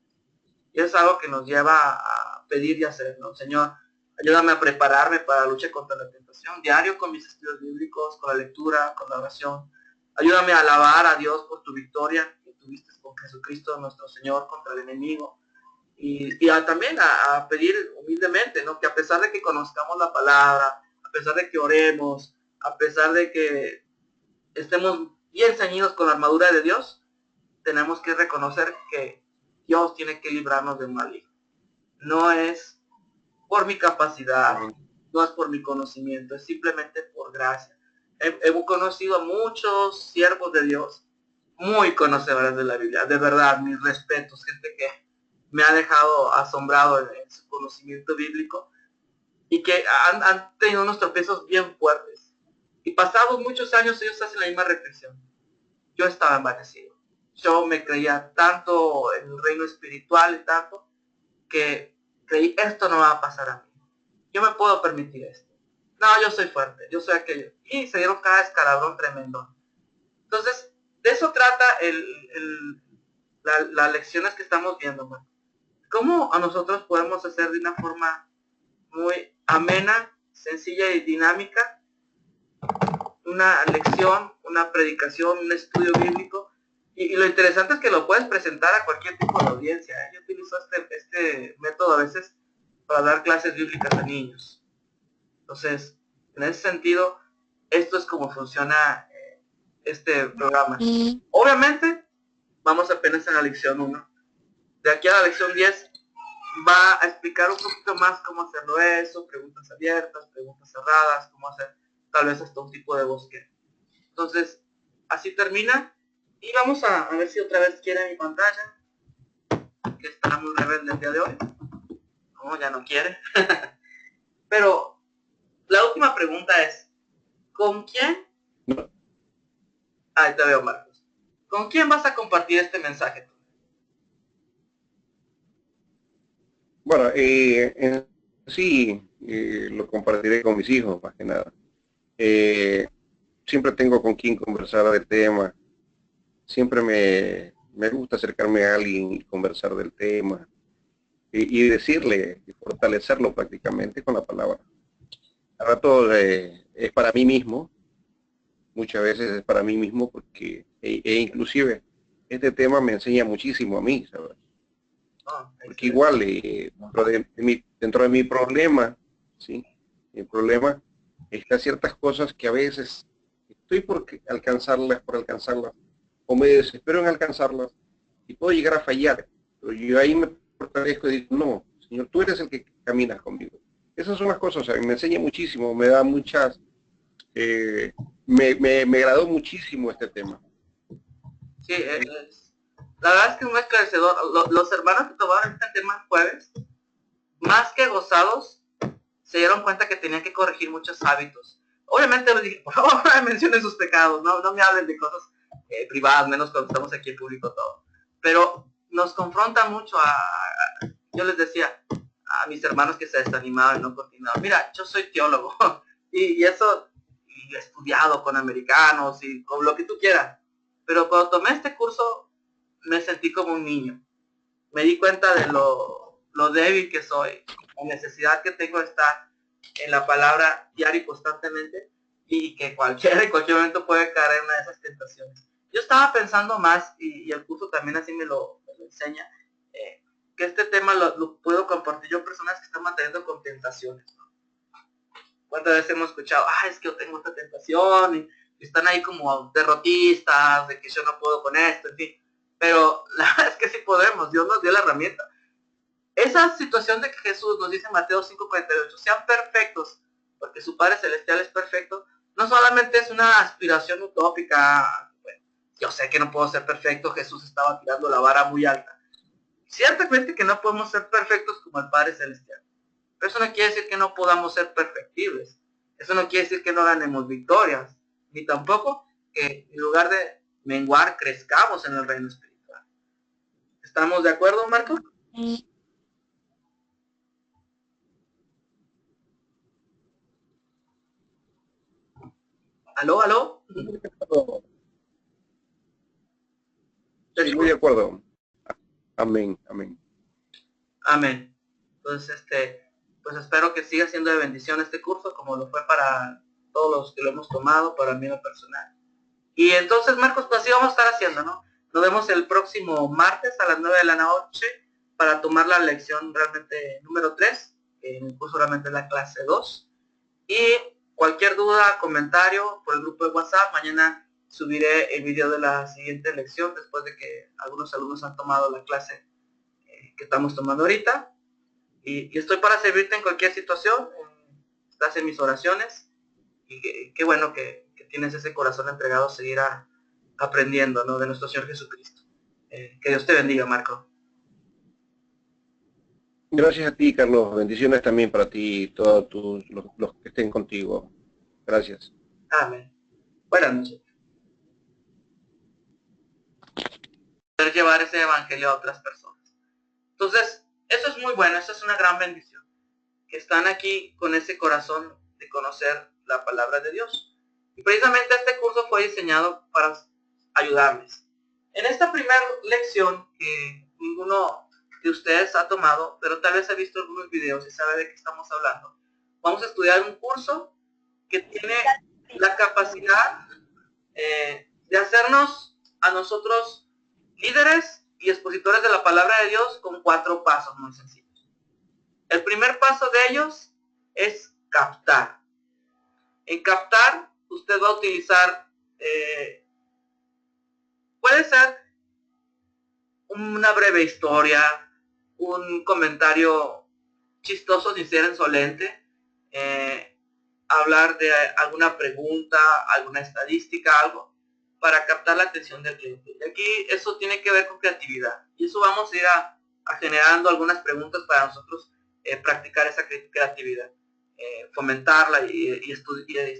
Y es algo que nos lleva a pedir y hacer, ¿no? Señor, ayúdame a prepararme para la lucha contra la tentación, diario con mis estudios bíblicos, con la lectura, con la oración. Ayúdame a alabar a Dios por tu victoria que tuviste con Jesucristo nuestro Señor contra el enemigo. Y también a pedir humildemente, ¿no? Que a pesar de que conozcamos la palabra, a pesar de que oremos, a pesar de que estemos bien ceñidos con la armadura de Dios, tenemos que reconocer que Dios tiene que librarnos del maligno. No es por mi capacidad, no es por mi conocimiento, es simplemente por gracia. He conocido a muchos siervos de Dios, muy conocedores de la Biblia, de verdad, mis respetos, gente que me ha dejado asombrado en su conocimiento bíblico y que han tenido unos tropiezos bien fuertes. Y pasados muchos años ellos hacen la misma reflexión. Yo estaba envanecido. Yo me creía tanto en el reino espiritual y tanto que creí, esto no va a pasar a mí. Yo me puedo permitir esto. No, yo soy fuerte, yo soy aquello. Y se dieron cada escalabrón tremendo. Entonces, de eso trata las lecciones que estamos viendo, man. ¿Cómo a nosotros podemos hacer de una forma muy amena, sencilla y dinámica una lección, una predicación, un estudio bíblico? Y lo interesante es que lo puedes presentar a cualquier tipo de audiencia, ¿eh? Yo utilizo este método a veces para dar clases bíblicas a niños. Entonces, en ese sentido, esto es como funciona este programa. Obviamente, vamos apenas en la lección 1. De aquí a la lección 10 va a explicar un poquito más cómo hacerlo eso, preguntas abiertas, preguntas cerradas, cómo hacer tal vez hasta un tipo de bosquejo. Entonces, así termina. Y vamos a ver si otra vez quiere mi pantalla, que está muy rebelde el día de hoy. No, ya no quiere. Pero la última pregunta es, ¿con quién? Ahí te veo, Marcos. ¿Con quién vas a compartir este mensaje? Bueno, sí, lo compartiré con mis hijos, más que nada. Siempre tengo con quien conversar del tema. Siempre me gusta acercarme a alguien y conversar del tema y decirle y fortalecerlo prácticamente con la palabra. A rato es para mí mismo, muchas veces es para mí mismo porque inclusive este tema me enseña muchísimo a mí, ¿sabes? Porque igual dentro de mi problema, ¿sí? Mi problema está ciertas cosas que a veces estoy por alcanzarlas, o me desespero en alcanzarlas y puedo llegar a fallar, pero yo ahí me fortalezco y digo, no, Señor, tú eres el que caminas conmigo. Esas son las cosas, o sea, me enseña muchísimo, me da muchas, me agradó muchísimo este tema. Sí, la verdad es que es muy esclarecedor. Los hermanos que tomaron este tema el jueves, más que gozados, se dieron cuenta que tenían que corregir muchos hábitos. Obviamente les dije, por favor, no mencionen sus pecados, no me hablen de cosas privadas, menos cuando estamos aquí en público todo. Pero nos confronta mucho yo les decía a mis hermanos que se desanimaban y no continuaban, mira, yo soy teólogo, y eso, y he estudiado con americanos y con lo que tú quieras, pero cuando tomé este curso me sentí como un niño. Me di cuenta de lo débil que soy, la necesidad que tengo de estar en la palabra diario y constantemente, y que cualquiera en cualquier momento puede caer en una de esas tentaciones. Yo estaba pensando más, y el curso también así me lo enseña, que este tema lo puedo compartir yo a personas que están manteniendo con tentaciones, ¿no? ¿Cuántas veces hemos escuchado, es que yo tengo esta tentación, y están ahí como derrotistas, de que yo no puedo con esto, en fin? Pero la verdad es que sí podemos, Dios nos dio la herramienta. Esa situación de que Jesús nos dice en Mateo 5:48, sean perfectos, porque su Padre Celestial es perfecto, no solamente es una aspiración utópica. Bueno, yo sé que no puedo ser perfecto, Jesús estaba tirando la vara muy alta. Ciertamente que no podemos ser perfectos como el Padre Celestial, pero eso no quiere decir que no podamos ser perfectibles. Eso no quiere decir que no ganemos victorias, ni tampoco que en lugar de menguar, crezcamos en el reino espiritual. ¿Estamos de acuerdo, Marco? ¿Aló, aló? Muy de acuerdo. Amén, amén. Amén. Entonces, pues espero que siga siendo de bendición este curso, como lo fue para todos los que lo hemos tomado, para mí en lo personal. Y entonces, Marcos, pues así vamos a estar haciendo, ¿no? Nos vemos el próximo martes a las 9 de la noche para tomar la lección realmente número 3, en el curso realmente la clase 2. Y cualquier duda, comentario por el grupo de WhatsApp, mañana subiré el video de la siguiente lección después de que algunos alumnos han tomado la clase que estamos tomando ahorita. Y estoy para servirte en cualquier situación. Estás en mis oraciones. Y qué bueno que tienes ese corazón entregado a seguir aprendiendo, ¿no?, de nuestro Señor Jesucristo. Que Dios te bendiga, Marco. Gracias a ti, Carlos. Bendiciones también para ti y todos los que estén contigo. Gracias. Amén. Buenas noches. Poder llevar ese evangelio a otras personas. Entonces, eso es muy bueno, eso es una gran bendición. Que están aquí con ese corazón de conocer la palabra de Dios. Y precisamente este curso fue diseñado para ayudarles. En esta primera lección que ninguno de ustedes ha tomado, pero tal vez ha visto algunos videos y sabe de qué estamos hablando, vamos a estudiar un curso que tiene la capacidad de hacernos a nosotros líderes y expositores de la palabra de Dios con 4 pasos muy sencillos. El primer paso de ellos es captar. En captar, usted va a utilizar, puede ser una breve historia, un comentario chistoso sin ser insolente, hablar de alguna pregunta, alguna estadística, algo, para captar la atención del cliente. Y aquí eso tiene que ver con creatividad. Y eso vamos a ir a generando algunas preguntas para nosotros practicar esa creatividad, fomentarla y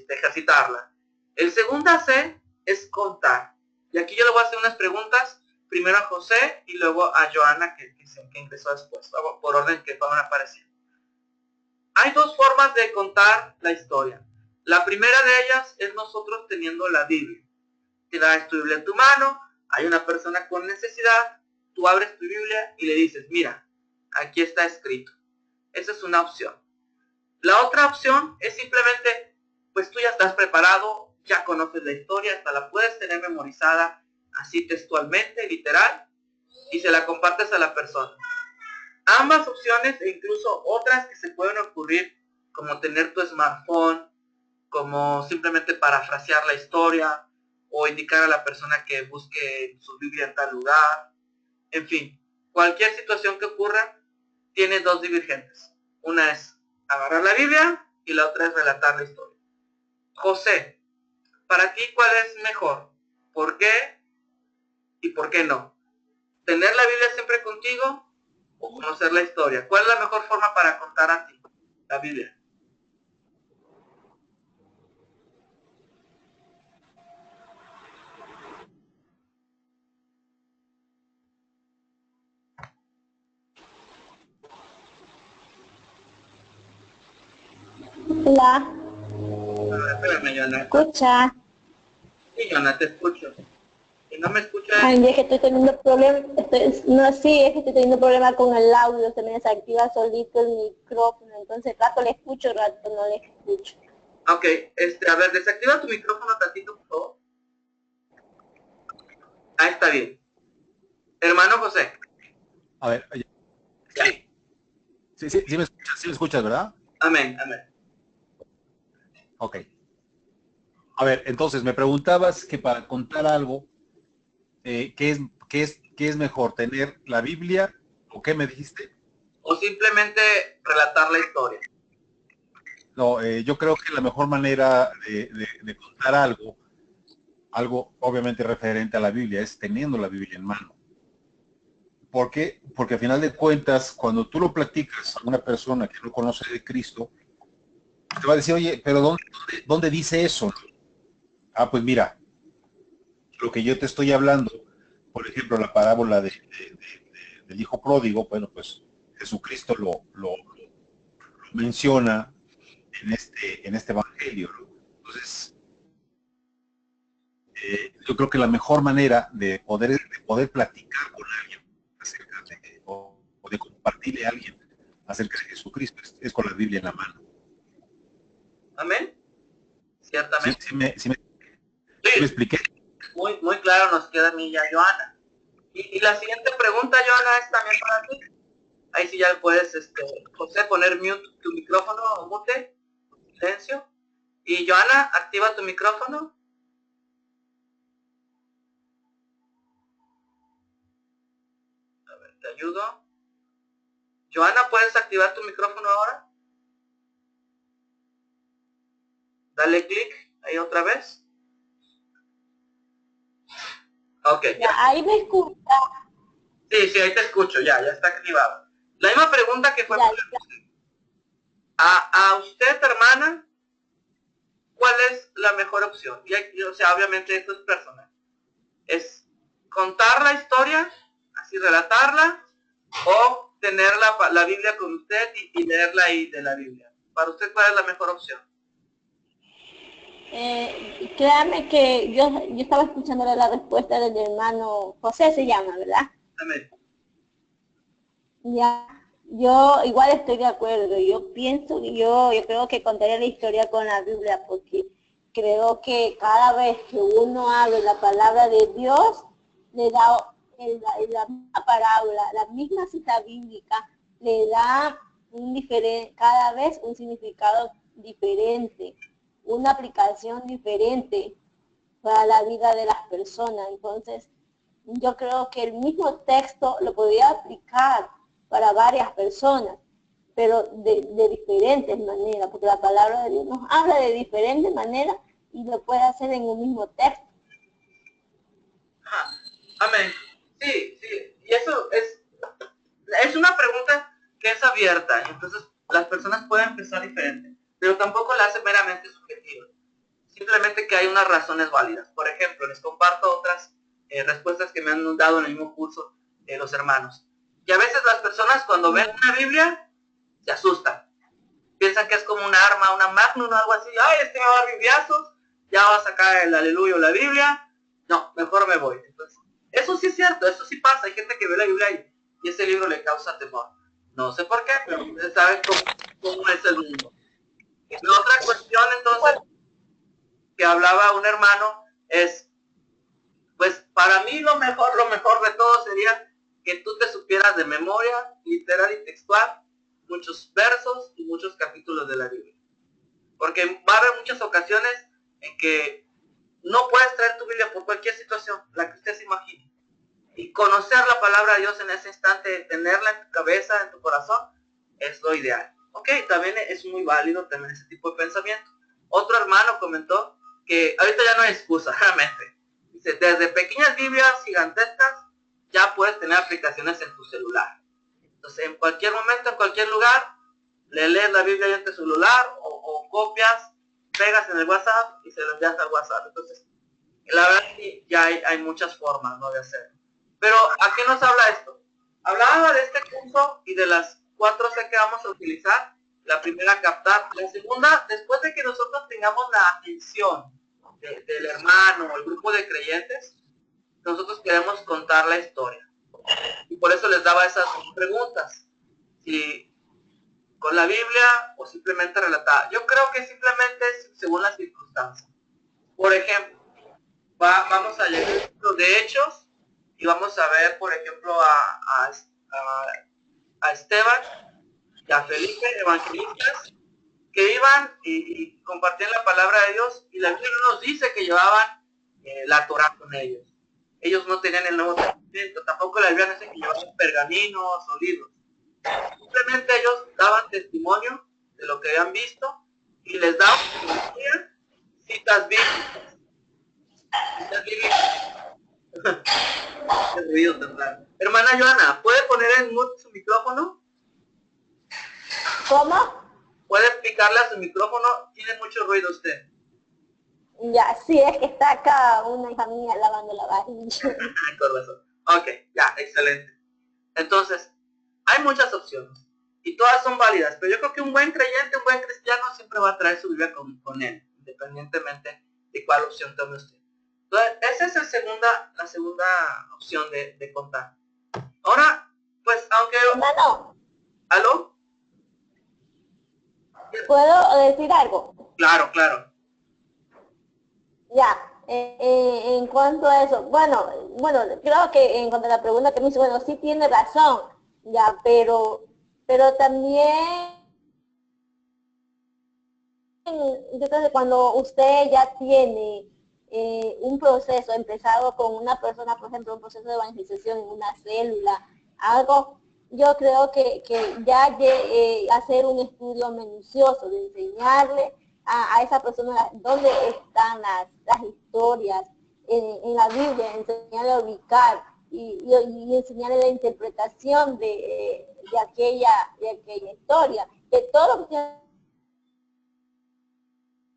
ejercitarla. El segundo C es contar. Y aquí yo le voy a hacer unas preguntas, primero a José y luego a Joana, que empezó después, por orden que van apareciendo. Hay 2 formas de contar la historia. La primera de ellas es nosotros teniendo la Biblia. Te das tu Biblia en tu mano, hay una persona con necesidad, tú abres tu Biblia y le dices, mira, aquí está escrito. Esa es una opción. La otra opción es simplemente, pues tú ya estás preparado, ya conoces la historia, hasta la puedes tener memorizada así textualmente, literal, y se la compartes a la persona. Ambas opciones e incluso otras que se pueden ocurrir, como tener tu smartphone, como simplemente parafrasear la historia o indicar a la persona que busque su Biblia en tal lugar. En fin, cualquier situación que ocurra tiene 2 divergentes. Una es agarrar la Biblia y la otra es relatar la historia. José, para ti, ¿cuál es mejor? ¿Por qué y por qué no? ¿Tener la Biblia siempre contigo o conocer la historia? ¿Cuál es la mejor forma para contar a ti la Biblia? Hola, Espérame, Joana. escucha. Sí, Joana, te escucho. Si no me escuchas... Ay, es que estoy teniendo problemas, no, sí, es que estoy teniendo problemas con el audio, se me desactiva solito el micrófono, entonces rato le escucho, rato no le escucho. Ok, a ver, desactiva tu micrófono tantito, por favor. Ahí está bien. Hermano José. A ver, Sí. sí me escuchas, ¿verdad? Amén, amén. Ok. A ver, entonces me preguntabas que para contar algo, ¿qué es mejor, tener la Biblia o qué me dijiste? O simplemente relatar la historia. No, yo creo que la mejor manera de contar algo obviamente referente a la Biblia, es teniendo la Biblia en mano. ¿Por qué? Porque al final de cuentas, cuando tú lo platicas a una persona que no conoce de Cristo, te va a decir, oye, pero ¿dónde dice eso? Ah, pues mira, lo que yo te estoy hablando, por ejemplo, la parábola del hijo pródigo, bueno, pues Jesucristo lo menciona en este evangelio, ¿no? Entonces, yo creo que la mejor manera de poder platicar con alguien acerca o de compartirle a alguien acerca de Jesucristo es con la Biblia en la mano. Amén. ¿Sí, Ciertamente. sí me expliqué? Muy, muy claro nos queda a mí y a Joana. Y la siguiente pregunta, Joana, es también para ti. Ahí sí ya puedes, José, poner mute tu micrófono o mute, silencio. Y Joana, activa tu micrófono. A ver, te ayudo. Joana, ¿puedes activar tu micrófono ahora? Dale clic ahí otra vez. Ok. Ya, ahí me escucha. Sí, ahí te escucho, ya está activado. La misma pregunta que fue Ya, a usted, hermana, ¿cuál es la mejor opción? O sea, obviamente esto es personal. Es contar la historia, así relatarla, o tener la Biblia con usted y leerla ahí de la Biblia. Para usted, ¿cuál es la mejor opción? Créame que yo estaba escuchándole la respuesta del hermano José, se llama, ¿verdad? Amén. Ya, yo igual estoy de acuerdo. Yo pienso que yo creo que contaría la historia con la Biblia, porque creo que cada vez que uno abre la palabra de Dios, le da la misma parábola, la misma cita bíblica, le da cada vez un significado diferente, una aplicación diferente para la vida de las personas. Entonces, yo creo que el mismo texto lo podría aplicar para varias personas, pero de diferentes maneras, porque la palabra de Dios nos habla de diferentes maneras y lo puede hacer en un mismo texto. Ajá. Amén. Sí, sí. Y eso es una pregunta que es abierta, entonces las personas pueden pensar diferente, pero tampoco la hace meramente subjetiva. Simplemente que hay unas razones válidas. Por ejemplo, les comparto otras respuestas que me han dado en el mismo curso los hermanos. Y a veces las personas cuando ven una Biblia se asustan. Piensan que es como un arma, una magnum o algo así. Ay, me va a dar bibliazos, ya va a sacar el aleluya o la Biblia. No, mejor me voy. Entonces, eso sí es cierto, eso sí pasa. Hay gente que ve la Biblia y ese libro le causa temor. No sé por qué, pero ustedes saben cómo es el mundo. La otra cuestión entonces que hablaba un hermano es, pues para mí lo mejor de todo sería que tú te supieras de memoria, literal y textual, muchos versos y muchos capítulos de la Biblia. Porque va a haber muchas ocasiones en que no puedes traer tu Biblia por cualquier situación, la que usted se imagine. Y conocer la palabra de Dios en ese instante, tenerla en tu cabeza, en tu corazón, es lo ideal. Ok, también es muy válido también ese tipo de pensamiento. Otro hermano comentó que ahorita ya no hay excusa, realmente. Dice, desde pequeñas Biblias gigantescas, ya puedes tener aplicaciones en tu celular. Entonces, en cualquier momento, en cualquier lugar, le lees la Biblia en tu celular o copias, pegas en el WhatsApp y se lo envías al WhatsApp. Entonces, la verdad que ya hay muchas formas, ¿no?, de hacerlo. Pero, ¿a qué nos habla esto? Hablaba de este curso y de las 4C que vamos a utilizar. La primera, captar. La segunda, después de que nosotros tengamos la atención del hermano o el grupo de creyentes, nosotros queremos contar la historia. Y por eso les daba esas preguntas. Si con la Biblia o simplemente relatada. Yo creo que simplemente es según las circunstancias. Por ejemplo, vamos a leer el libro de Hechos y vamos a ver, por ejemplo, a Esteban y a Felipe, evangelistas, que iban y compartían la palabra de Dios, y la Biblia no nos dice que llevaban la Torá con ellos. Ellos no tenían el Nuevo Testamento, tampoco la Biblia no dice que llevaban pergaminos o libros. Simplemente ellos daban testimonio de lo que habían visto y les daban citas bíblicas. Citas bíblicas. Qué ruido tan raro. Hermana Joana, ¿puede poner en mute su micrófono? ¿Cómo? ¿Puede picarle a su micrófono? Tiene mucho ruido usted. Ya, sí, es que está acá una hija mía lavando la vajilla. Con razón. Ok, ya, excelente. Entonces, hay muchas opciones y todas son válidas, pero yo creo que un buen creyente, un buen cristiano siempre va a traer su Biblia con él, independientemente de cuál opción tome usted. Entonces, esa es la segunda opción de contar. Ahora, pues, aunque... Hermano, ¿Aló? ¿puedo decir algo? Claro, claro. Ya, en cuanto a eso, bueno, creo que en cuanto a la pregunta que me hizo, bueno, sí tiene razón, ya, pero también, yo creo que cuando usted ya tiene un proceso empezado con una persona, por ejemplo, un proceso de evangelización en una célula, algo, yo creo que ya hacer un estudio minucioso de enseñarle a esa persona dónde están las historias en la Biblia, enseñarle a ubicar y enseñarle la interpretación de aquella historia, que todo lo que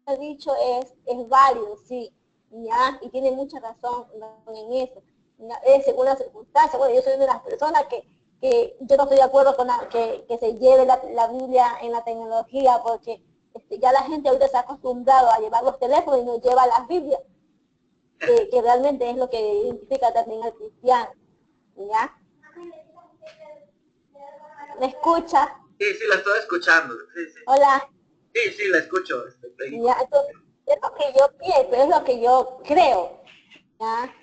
ha dicho es válido, sí, ya, y tiene mucha razón en eso. Ya, es según las circunstancias. Bueno, yo soy una de las personas que yo no estoy de acuerdo con que se lleve la Biblia en la tecnología, porque ya la gente ahorita se ha acostumbrado a llevar los teléfonos y no lleva las Biblias, que realmente es lo que identifica también al cristiano. ¿Ya? ¿Me escucha? Sí, sí, la estoy escuchando. Sí, sí. Hola. Sí, sí, la escucho. ¿Ya? Entonces, es lo que yo pienso, es lo que yo creo. ¿Ya?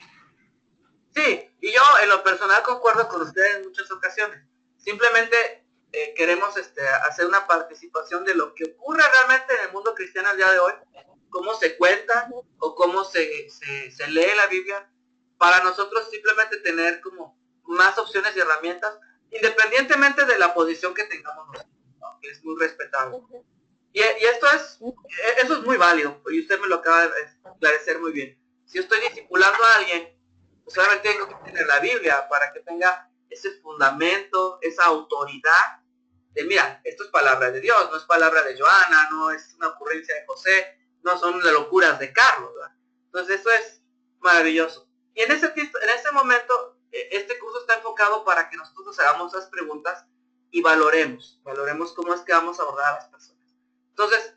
Sí, y yo en lo personal concuerdo con usted en muchas ocasiones. Simplemente queremos hacer una participación de lo que ocurre realmente en el mundo cristiano al día de hoy, cómo se cuenta o cómo se lee la Biblia, para nosotros simplemente tener como más opciones y herramientas, independientemente de la posición que tengamos nosotros, ¿no? Que es muy respetable. Y eso es muy válido, y usted me lo acaba de esclarecer muy bien. Si yo estoy discipulando a alguien, pues solamente tengo que tener la Biblia para que tenga ese fundamento, esa autoridad de, mira, esto es palabra de Dios, no es palabra de Joana, no es una ocurrencia de José, no son las locuras de Carlos, ¿verdad? Entonces eso es maravilloso. Y en ese momento, este curso está enfocado para que nosotros hagamos esas preguntas y valoremos cómo es que vamos a abordar a las personas. Entonces,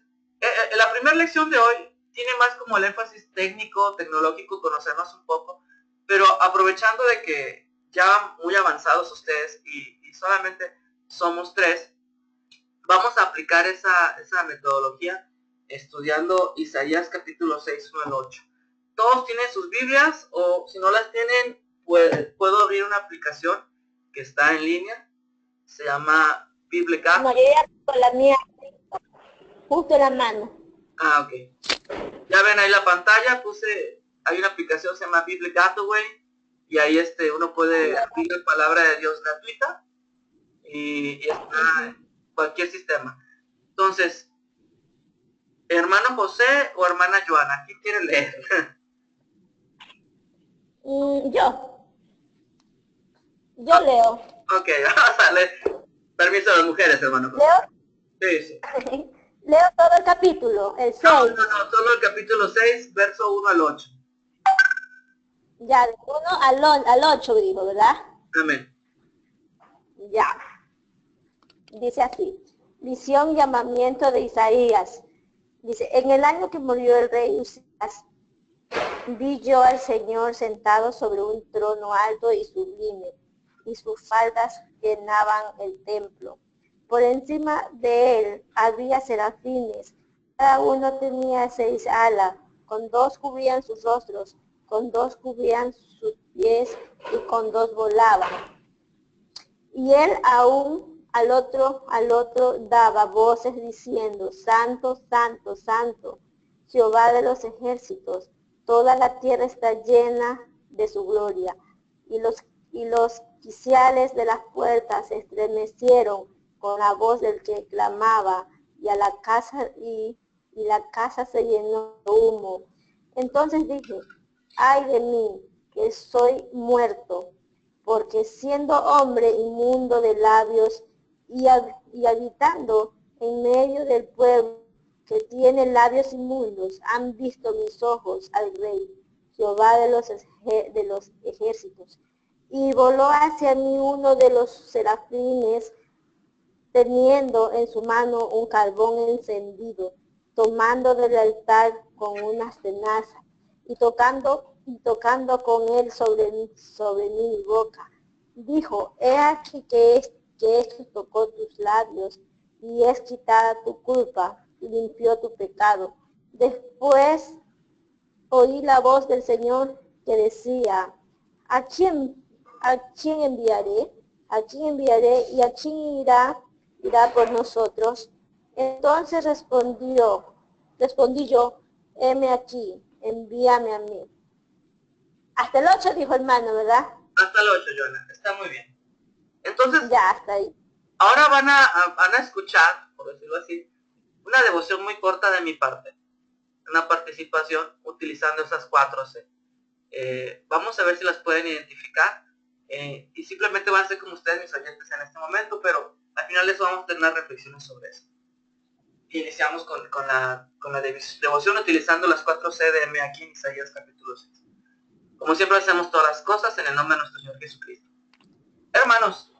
la primera lección de hoy tiene más como el énfasis técnico, tecnológico, conocernos un poco, pero aprovechando de que ya muy avanzados ustedes y solamente somos 3, vamos a aplicar esa metodología estudiando Isaías capítulo 6, 1 al 8. Todos tienen sus Biblias, o si no las tienen, puedo abrir una aplicación que está en línea, se llama Biblica. No, yo ya con la mía justo en la mano. Ah, ok. Ya ven ahí la pantalla, hay una aplicación que se llama Bible Gateway, y ahí uno puede abrir la palabra de Dios gratuita, y está en cualquier sistema. Entonces, hermano José o hermana Joana, ¿qué quiere leer? Yo leo. Ok, vamos a leer. Permiso a las mujeres, hermano José. ¿Leo? Sí, sí. Leo todo el capítulo, el 6. No, solo el capítulo 6, verso 1 al 8. Ya, de 1 al 8 digo, ¿verdad? Amén. Ya. Dice así. Visión, llamamiento de Isaías. Dice, en el año que murió el rey Usías, vi yo al Señor sentado sobre un trono alto y sublime, y sus faldas llenaban el templo. Por encima de él había serafines, cada uno tenía 6 alas, con 2 cubrían sus rostros, con 2 cubrían sus pies y con 2 volaban. Y él aún al otro daba voces diciendo, Santo, Santo, Santo, Jehová de los ejércitos, toda la tierra está llena de su gloria. Y los quiciales de las puertas se estremecieron con la voz del que clamaba, y la casa se llenó de humo. Entonces dije, ay de mí, que soy muerto, porque siendo hombre inmundo de labios y habitando en medio del pueblo que tiene labios inmundos, han visto mis ojos al Rey, Jehová de los ejércitos. Y voló hacia mí uno de los serafines, teniendo en su mano un carbón encendido, tomando del altar con unas tenazas, y tocando con él sobre mi boca. Dijo, he aquí que esto tocó tus labios, y es quitada tu culpa, y limpió tu pecado. Después oí la voz del Señor que decía, ¿a quién enviaré? ¿A quién enviaré? ¿Y a quién irá por nosotros? Entonces respondí yo, heme aquí, envíame a mí. Hasta el 8 dijo hermano, ¿verdad? Hasta el 8, Joana, está muy bien. Entonces, ya, hasta ahí. Ahora van a escuchar, por decirlo así, una devoción muy corta de mi parte. Una participación utilizando esas 4C. Vamos a ver si las pueden identificar. Y simplemente van a ser como ustedes, mis oyentes, en este momento, pero al final les vamos a tener unas reflexiones sobre eso. iniciamos con la devoción utilizando las 4 CDM aquí en Isaías capítulo 6. Como siempre hacemos todas las cosas en el nombre de nuestro Señor Jesucristo. Hermanos,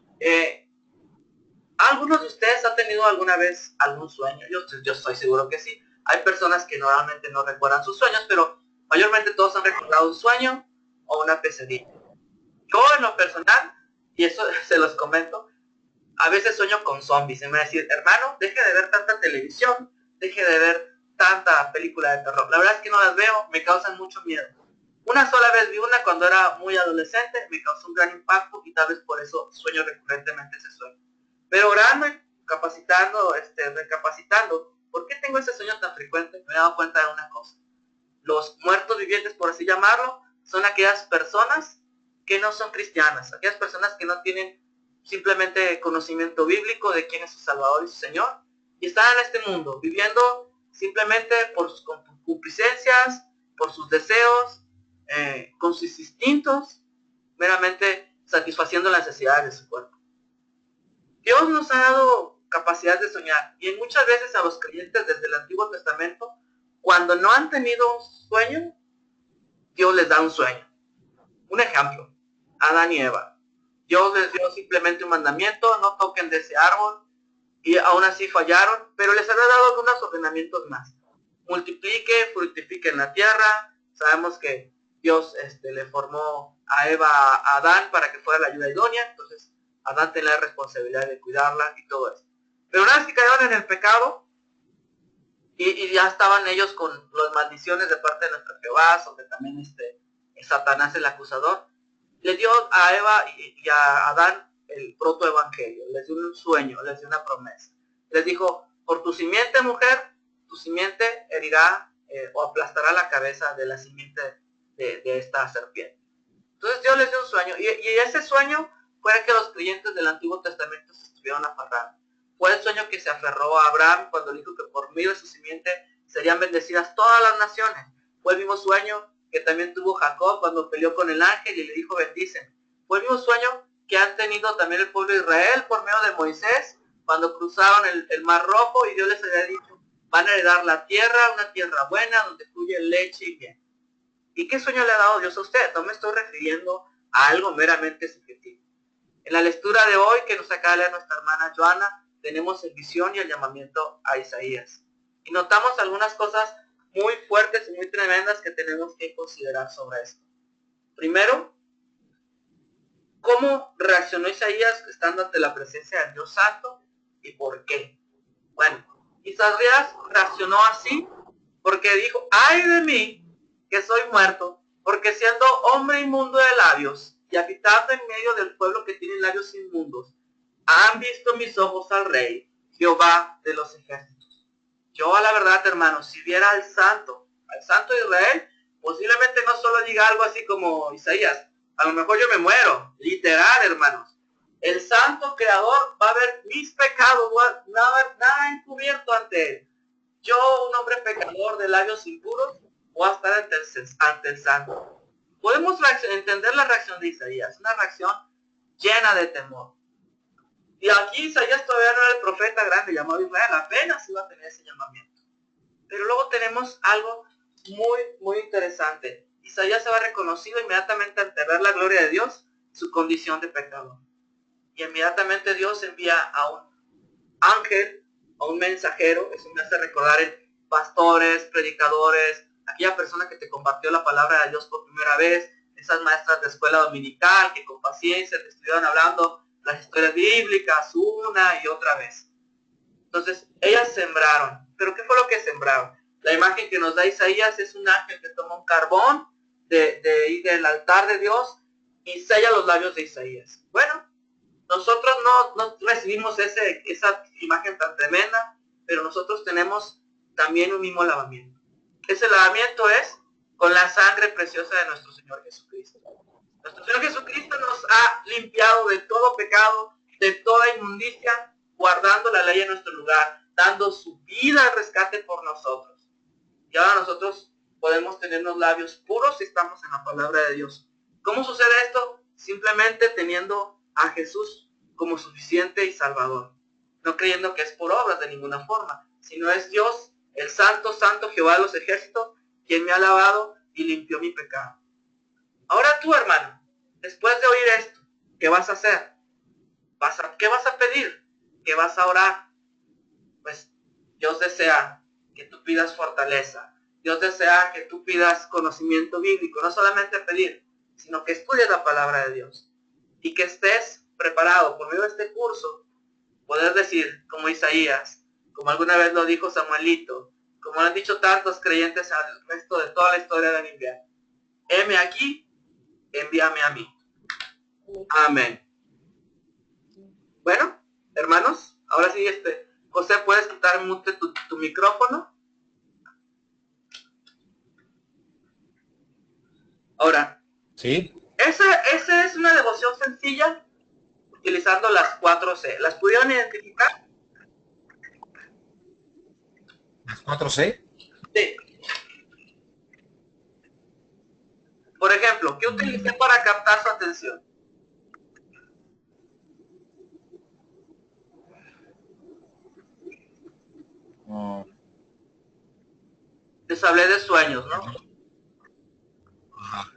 ¿algunos de ustedes han tenido alguna vez algún sueño? Yo estoy seguro que sí. Hay personas que normalmente no recuerdan sus sueños, pero mayormente todos han recordado un sueño o una pesadilla. Yo en lo personal, y eso se los comento, a veces sueño con zombies. Y me va a decir, hermano, deje de ver tanta televisión, deje de ver tanta película de terror. La verdad es que no las veo, me causan mucho miedo. Una sola vez vi una cuando era muy adolescente, me causó un gran impacto y tal vez por eso sueño recurrentemente ese sueño. Pero orando y recapacitando, ¿por qué tengo ese sueño tan frecuente? Me he dado cuenta de una cosa. Los muertos vivientes, por así llamarlo, son aquellas personas que no son cristianas, aquellas personas que no tienen simplemente conocimiento bíblico de quién es su Salvador y su Señor, y están en este mundo, viviendo simplemente por sus concupiscencias, por sus deseos, con sus instintos, meramente satisfaciendo las necesidades de su cuerpo. Dios nos ha dado capacidad de soñar, y muchas veces a los creyentes desde el Antiguo Testamento, cuando no han tenido un sueño, Dios les da un sueño. Un ejemplo, Adán y Eva. Dios les dio simplemente un mandamiento, no toquen de ese árbol, y aún así fallaron, pero les había dado algunos ordenamientos más. Multiplique, fructifique en la tierra. Sabemos que Dios le formó a Eva, a Adán, para que fuera la ayuda idónea, entonces Adán tenía la responsabilidad de cuidarla y todo eso. Pero una vez que cayeron en el pecado, y ya estaban ellos con las maldiciones de parte de nuestro Jehová, sobre también Satanás el acusador, le dio a Eva y a Adán el protoevangelio, les dio un sueño, les dio una promesa. Les dijo, por tu simiente, mujer, tu simiente herirá o aplastará la cabeza de la simiente de esta serpiente. Entonces Dios les dio un sueño, y ese sueño fue que los creyentes del Antiguo Testamento se estuvieron aferrando. Fue el sueño que se aferró a Abraham cuando dijo que por medio de su simiente serían bendecidas todas las naciones. Fue el mismo sueño que también tuvo Jacob cuando peleó con el ángel y le dijo bendicen. Fue el mismo sueño que han tenido también el pueblo de Israel por medio de Moisés cuando cruzaron el Mar Rojo, y Dios les había dicho, van a heredar la tierra, una tierra buena donde fluye leche y miel. ¿Y qué sueño le ha dado Dios a usted? No me estoy refiriendo a algo meramente subjetivo. En la lectura de hoy que nos acaba de leer nuestra hermana Joana, tenemos el visión y el llamamiento a Isaías. Y notamos algunas cosas muy fuertes y muy tremendas que tenemos que considerar sobre esto. Primero, ¿cómo reaccionó Isaías estando ante la presencia del Dios Santo y por qué? Bueno, Isaías reaccionó así porque dijo, ¡ay de mí, que soy muerto! Porque siendo hombre inmundo de labios y habitando en medio del pueblo que tiene labios inmundos, han visto mis ojos al Rey, Jehová de los ejércitos. Yo, a la verdad, hermanos, si viera al Santo de Israel, posiblemente no solo diga algo así como Isaías, a lo mejor yo me muero, literal, hermanos. El Santo Creador va a ver mis pecados, nada encubierto ante Él. Yo, un hombre pecador de labios impuros, voy a estar ante el Santo. Podemos entender la reacción de Isaías, una reacción llena de temor. Y aquí Isaías todavía no era el profeta grande llamado Israel, apenas iba a tener ese llamamiento. Pero luego tenemos algo muy, muy interesante. Isaías se va reconocido inmediatamente ante ver la gloria de Dios, su condición de pecador. Y inmediatamente Dios envía a un ángel, a un mensajero. Eso me hace recordar en pastores, predicadores, aquella persona que te compartió la palabra de Dios por primera vez, esas maestras de escuela dominical que con paciencia te estuvieron hablando las historias bíblicas una y otra vez. Entonces, ellas sembraron. ¿Pero qué fue lo que sembraron? La imagen que nos da Isaías es un ángel que toma un carbón del altar de Dios y sella los labios de Isaías. Bueno, nosotros no recibimos esa imagen tan tremenda, pero nosotros tenemos también un mismo lavamiento. Ese lavamiento es con la sangre preciosa de nuestro Señor Jesucristo. Nuestro Señor Jesucristo nos ha limpiado de todo pecado, de toda inmundicia, guardando la ley en nuestro lugar, dando su vida al rescate por nosotros. Y ahora nosotros podemos tener los labios puros si estamos en la palabra de Dios. ¿Cómo sucede esto? Simplemente teniendo a Jesús como suficiente y salvador. No creyendo que es por obras de ninguna forma, sino es Dios, el santo, santo Jehová de los ejércitos, quien me ha lavado y limpió mi pecado. Ahora tú, hermano, después de oír esto, ¿qué vas a hacer? ¿Qué vas a pedir? ¿Qué vas a orar? Pues Dios desea que tú pidas fortaleza. Dios desea que tú pidas conocimiento bíblico, no solamente pedir, sino que estudies la palabra de Dios y que estés preparado por medio de este curso, poder decir, como Isaías, como alguna vez lo dijo Samuelito, como lo han dicho tantos creyentes al resto de toda la historia de la Biblia, heme aquí, envíame a mí. Amén. Bueno, hermanos, ahora sí, José, ¿puedes quitar mute tu micrófono? Ahora, ¿Sí? esa es una devoción sencilla utilizando las 4C. ¿Las pudieron identificar? ¿Las 4C? Sí. Por ejemplo, ¿qué utilicé para captar su atención? Les hablé de sueños, ¿no? Ajá.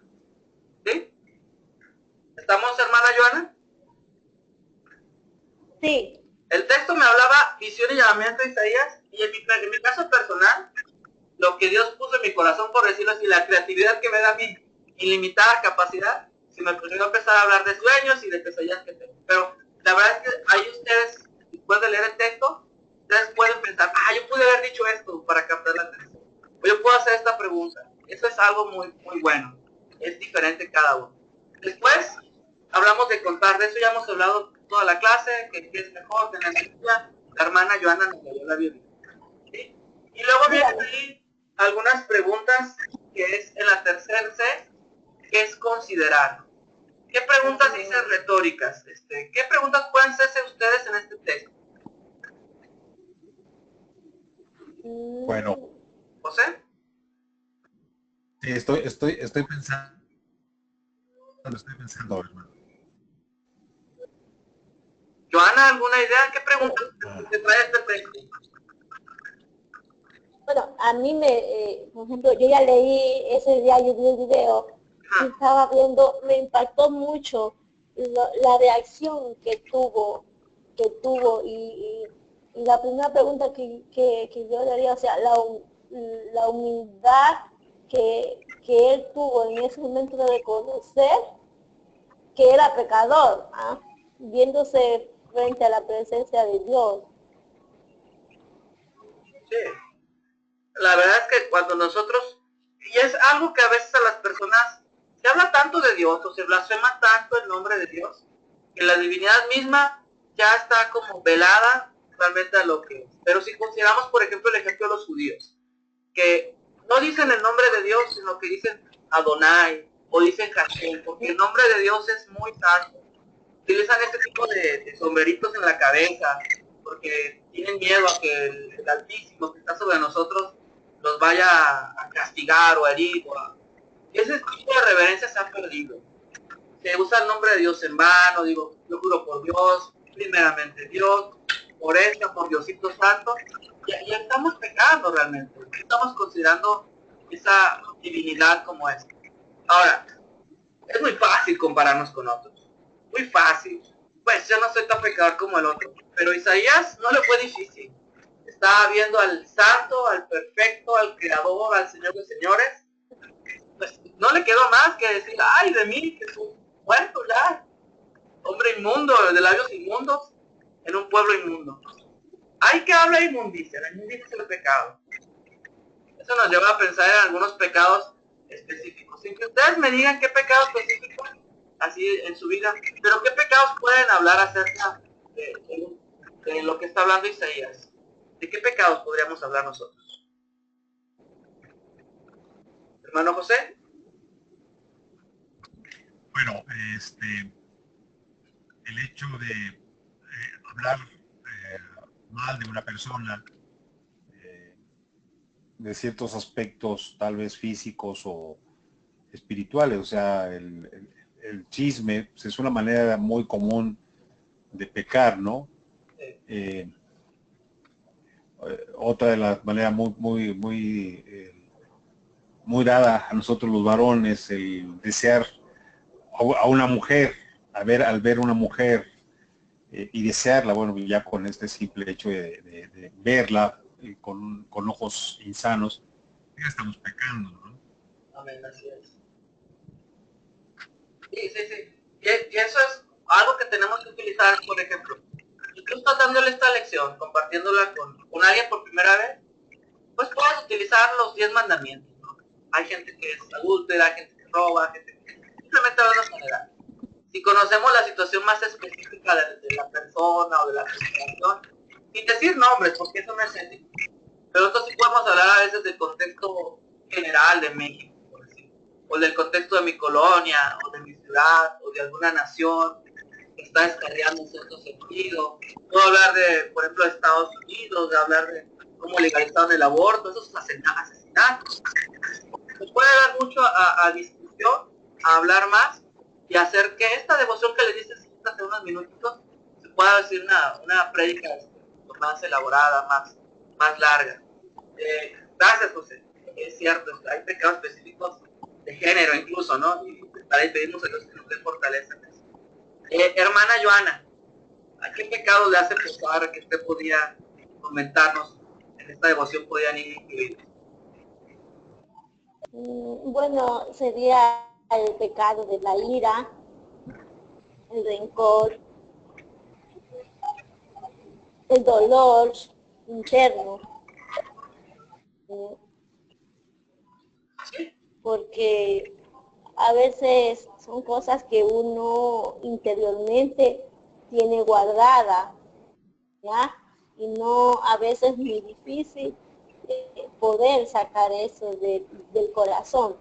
¿Sí? ¿Estamos, hermana Joana? Sí. El texto me hablaba visión y llamamiento de Isaías, y en mi caso personal, lo que Dios puso en mi corazón, por decirlo así, la creatividad que me da mi ilimitada capacidad, si me ocurrió empezar a hablar de sueños y de pesadillas que tengo. Pero la verdad es que ahí ustedes, después de leer el texto, ustedes pueden pensar, yo pude haber dicho esto para captar la atención. O yo puedo hacer esta pregunta. Eso es algo muy, muy bueno. Es diferente cada uno. Después, hablamos de contar. De eso ya hemos hablado toda la clase, que es mejor tener la Biblia. La hermana Joana nos leyó la Biblia. ¿Sí? Y luego vienen ahí algunas preguntas, que es en la tercera C, que es considerar. ¿Qué preguntas dicen retóricas? ¿Qué preguntas pueden hacerse ustedes en este texto? Bueno, ¿José? sí, estoy pensando, hermano. Joana, ¿alguna idea? ¿Qué preguntas te trae este texto? Bueno, a mí por ejemplo, yo ya leí ese día, yo vi el video y estaba viendo, me impactó mucho la reacción que tuvo y la primera pregunta que yo le haría, o sea, la humildad que él tuvo en ese momento de reconocer que era pecador, viéndose frente a la presencia de Dios. Sí. La verdad es que cuando nosotros, y es algo que a veces a las personas, se habla tanto de Dios o se blasfema tanto el nombre de Dios, que la divinidad misma ya está como velada realmente a lo que es. Pero si consideramos, por ejemplo, el ejemplo de los judíos, que no dicen el nombre de Dios, sino que dicen Adonai o dicen Hashem, porque el nombre de Dios es muy santo. Utilizan este tipo de sombreritos en la cabeza, porque tienen miedo a que el Altísimo que está sobre nosotros los vaya a castigar o a herir. Ese tipo de reverencia se ha perdido. Se usa el nombre de Dios en vano, digo, yo juro por Dios, primeramente Dios, por esto, por Diosito Santo, y estamos pecando realmente, estamos considerando esa divinidad como esta. Ahora, es muy fácil compararnos con otros, muy fácil. Pues yo no soy tan pecador como el otro, pero Isaías no le fue difícil. Estaba viendo al santo, al perfecto, al creador, al Señor de señores. Pues no le quedó más que decir, ay de mí, que soy muerto ya, hombre inmundo, de labios inmundos, en un pueblo inmundo. Hay que hablar de inmundicia, la inmundicia es el pecado. Eso nos lleva a pensar en algunos pecados específicos. Sin que ustedes me digan qué pecado específico, así en su vida, pero qué pecados pueden hablar acerca de lo que está hablando Isaías. ¿De qué pecados podríamos hablar nosotros? Hermano José. Bueno, el hecho de hablar mal de una persona, de ciertos aspectos tal vez físicos o espirituales, o sea, el chisme pues, es una manera muy común de pecar, ¿no? otra de las maneras muy dada a nosotros los varones, el desear a una mujer, al ver una mujer y desearla, bueno, ya con este simple hecho de verla con ojos insanos, ya estamos pecando, ¿no? Amén, así es. Sí, sí, sí. Y eso es algo que tenemos que utilizar, por ejemplo. Si tú estás dándole esta lección, compartiéndola con alguien por primera vez, pues puedes utilizar los 10 mandamientos, ¿no? Hay gente que es adúltera, hay gente que roba, gente que simplemente va a general. Si conocemos la situación más específica de la persona o de la situación, sin decir nombres, porque eso no es ético, pero nosotros sí podemos hablar a veces del contexto general de México, por decir, o del contexto de mi colonia, o de mi ciudad, o de alguna nación que está escaneando en cierto sentido. Puedo hablar de, por ejemplo, de Estados Unidos, de hablar de cómo legalizaron el aborto, esos asesinatos. Se puede dar mucho a discusión, a hablar más, y hacer que esta devoción que le dice hace unos minutitos se pueda decir una prédica más elaborada, más larga. Gracias, José. Es cierto, hay pecados específicos de género incluso, ¿no? Y para ahí pedimos a Dios que nos dé fortaleza. Hermana Joana, ¿a qué pecado le hace pensar que usted podía comentarnos en esta devoción podían ir incluidos? Bueno, sería el pecado de la ira, el rencor, el dolor interno, porque a veces son cosas que uno interiormente tiene guardada, ¿ya? Y no, a veces es muy difícil poder sacar eso del corazón.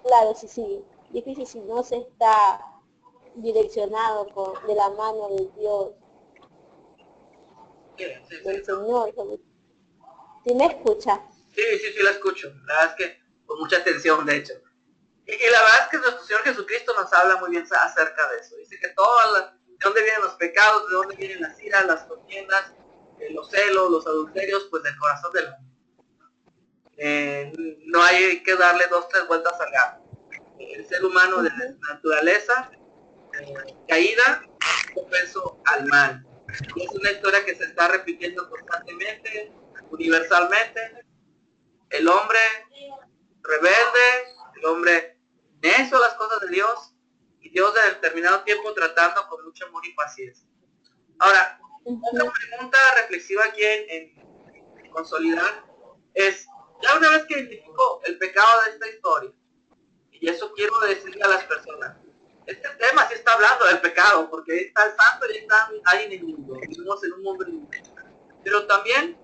Claro, sí, difícil si no se está direccionado de la mano de Dios, del Señor. ¿Sí me escucha? Sí, la escucho. La verdad es que con mucha atención, de hecho. Y la verdad es que nuestro Señor Jesucristo nos habla muy bien acerca de eso. Dice que de dónde vienen los pecados, de dónde vienen las iras, las contiendas, los celos, los adulterios, pues del corazón del hombre. No hay que darle 2-3 vueltas al gato. El ser humano de naturaleza caída, propenso al mal. Y es una historia que se está repitiendo constantemente, universalmente. El hombre rebelde, el hombre necio a las cosas de Dios, y Dios de determinado tiempo tratando con mucho amor y paciencia. Ahora, otra pregunta reflexiva aquí en consolidar es, ya una vez que identifico el pecado de esta historia, y eso quiero decirle a las personas, este tema sí está hablando del pecado, porque ahí está el santo y hay enemigo, vivimos en un mundo enemigo. Pero también,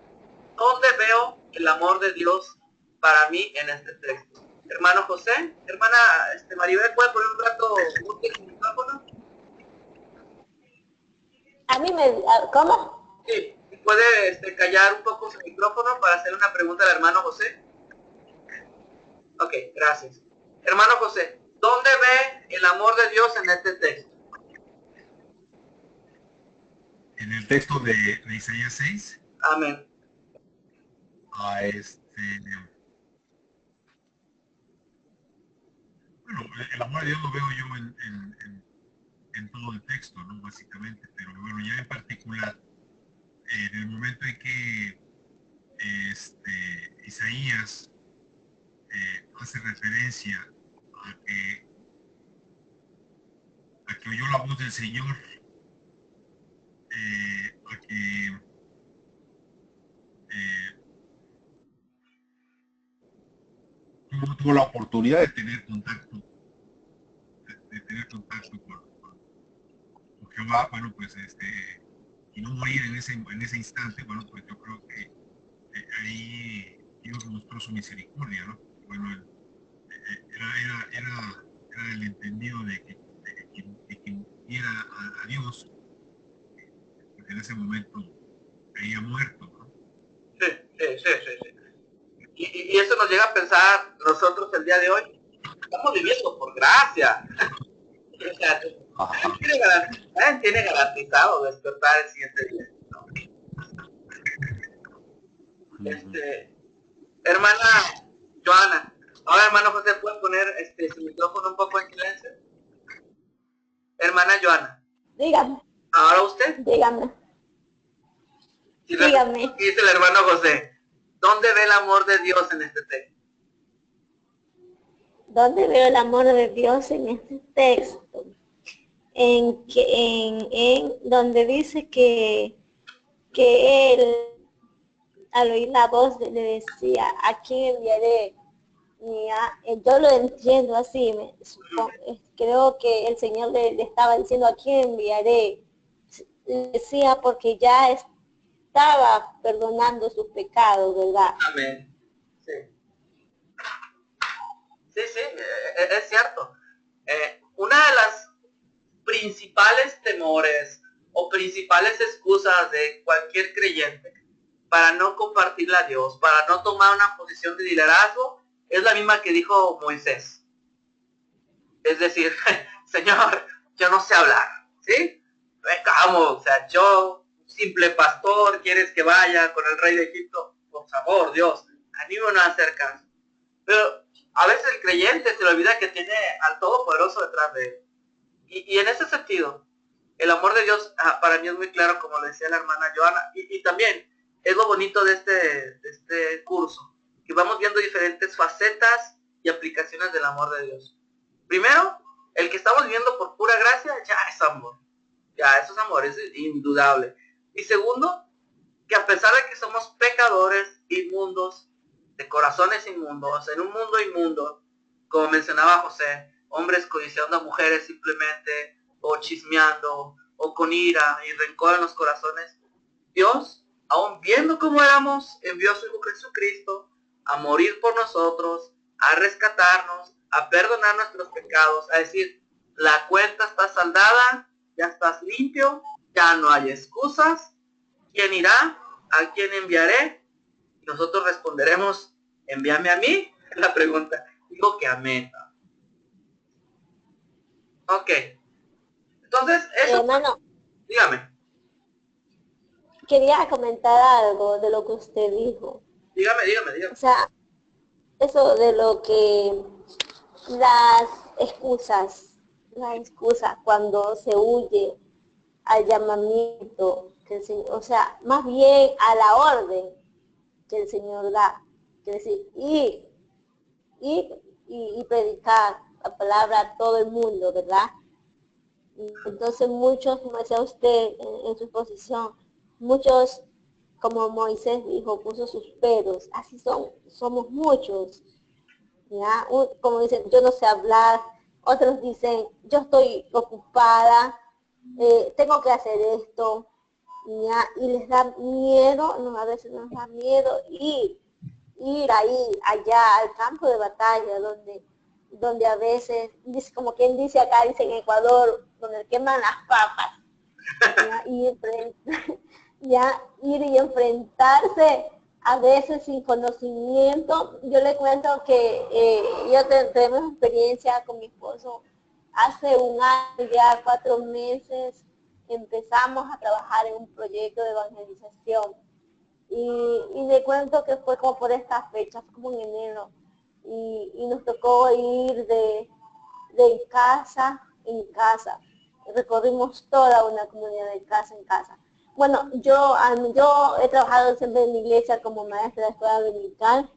¿dónde veo el amor de Dios para mí en este texto? Hermano José, hermana Maribel, ¿puede poner un rato el micrófono? A mí ¿cómo? Sí, ¿puede callar un poco su micrófono para hacer una pregunta al hermano José? Ok, gracias. Hermano José, ¿dónde ve el amor de Dios en este texto? En el texto de Isaías 6. Amén. Bueno, el amor de Dios lo veo yo en todo el texto, ¿no? Básicamente, pero bueno, ya en particular, en el momento en que Isaías hace referencia a que oyó la voz del Señor, a que tuvo la oportunidad de tener contacto con Jehová, bueno, pues y no morir en ese instante, bueno, pues yo creo que ahí Dios mostró su misericordia, ¿no? Bueno, era el entendido de que quien viera a Dios, pues en ese momento caía muerto, ¿no? Sí. Y eso nos llega a pensar nosotros el día de hoy. Estamos viviendo por gracia. O sea, nadie tiene garantizado despertar el siguiente día, ¿no? Hermana Joana, ahora hermano José, ¿puede poner su micrófono un poco en silencio? Hermana Joana. Dígame. ¿Ahora usted? Dígame. Si Dígame. dice el hermano José, ¿dónde ve el amor de Dios en este texto? ¿Dónde veo el amor de Dios en este texto? En donde dice que él, al oír la voz, le decía, ¿a quién enviaré? Yo lo entiendo así, creo que el Señor le estaba diciendo, ¿a quién enviaré? Le decía porque ya estaba perdonando sus pecados, ¿verdad? Amén. Sí. Sí, es cierto. Una de las principales temores o principales excusas de cualquier creyente para no compartirle a Dios, para no tomar una posición de liderazgo, es la misma que dijo Moisés. Es decir, Señor, yo no sé hablar, ¿sí? ¿Cómo? O sea, yo, simple pastor, ¿quieres que vaya con el rey de Egipto? Por favor, Dios, anímanos a hacer caso. Pero a veces el creyente se le olvida que tiene al Todopoderoso detrás de él. Y en ese sentido, el amor de Dios para mí es muy claro, como le decía la hermana Joana, y también es lo bonito de este curso, que vamos viendo diferentes facetas y aplicaciones del amor de Dios. Primero, el que estamos viviendo por pura gracia, ya es amor. Ya, eso es amor, es indudable. Y segundo, que a pesar de que somos pecadores inmundos, de corazones inmundos, en un mundo inmundo, como mencionaba José, hombres codiciando a mujeres simplemente, o chismeando, o con ira y rencor en los corazones, Dios, aun viendo cómo éramos, envió a su Hijo Jesucristo a morir por nosotros, a rescatarnos, a perdonar nuestros pecados, a decir, la cuenta está saldada, ya estás limpio, ya no hay excusas. ¿Quién irá? ¿A quién enviaré? Y nosotros responderemos, envíame a mí. La pregunta, digo que amén. Ok. Entonces, eso... Hermano, dígame. quería comentar algo de lo que usted dijo. Dígame. O sea, eso de lo que las excusas cuando se huye al llamamiento que el Señor, o sea, más bien a la orden que el Señor da, que decir, ir y predicar la palabra a todo el mundo, ¿verdad? Entonces muchos, como decía usted en su exposición, muchos, como Moisés dijo, puso sus peros, así somos muchos, ¿ya? Como dicen, yo no sé hablar, otros dicen, yo estoy ocupada, tengo que hacer esto, ¿ya? Y les da miedo, a veces nos da miedo ir ahí, allá, al campo de batalla, donde a veces, como quien dice acá, dice en Ecuador, donde queman las papas, ¿ya? Ya ir y enfrentarse a veces sin conocimiento. Yo le cuento que tenemos experiencia con mi esposo hace un año, ya 4 meses, empezamos a trabajar en un proyecto de evangelización. Y le cuento que fue como por esta fecha, fue como en enero, y nos tocó ir de casa en casa. Recorrimos toda una comunidad de casa en casa. Bueno, yo he trabajado siempre en la iglesia como maestra de escuela dominical,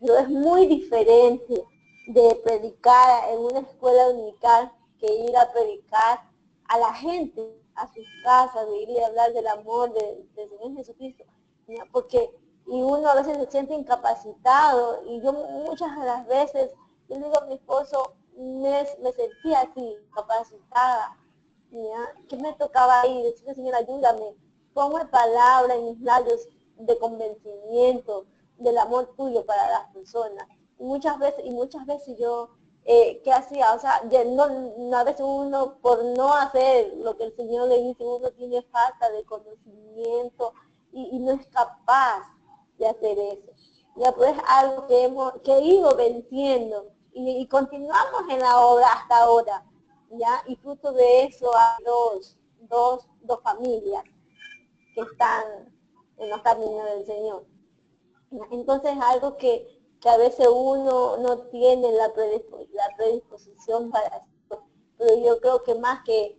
pero es muy diferente de predicar en una escuela dominical que ir a predicar a la gente, a sus casas, de ir y hablar del amor del Señor Jesucristo, ¿ya? Porque y uno a veces se siente incapacitado, y yo muchas de las veces, yo le digo a mi esposo, me sentía así, capacitada, ¿ya? Que me tocaba ahí, decirle, Señor, ayúdame, ponme palabra en mis labios de convencimiento del amor tuyo para las personas. Y muchas veces yo, ¿qué hacía? O sea, a veces uno, por no hacer lo que el Señor le dice, uno tiene falta de conocimiento y no es capaz de hacer eso. Ya pues algo que he ido venciendo y continuamos en la obra hasta ahora, ¿ya? Y fruto de eso hay dos familias que están en los caminos del Señor. Entonces algo que a veces uno no tiene la predisposición para hacerlo, pero yo creo que más que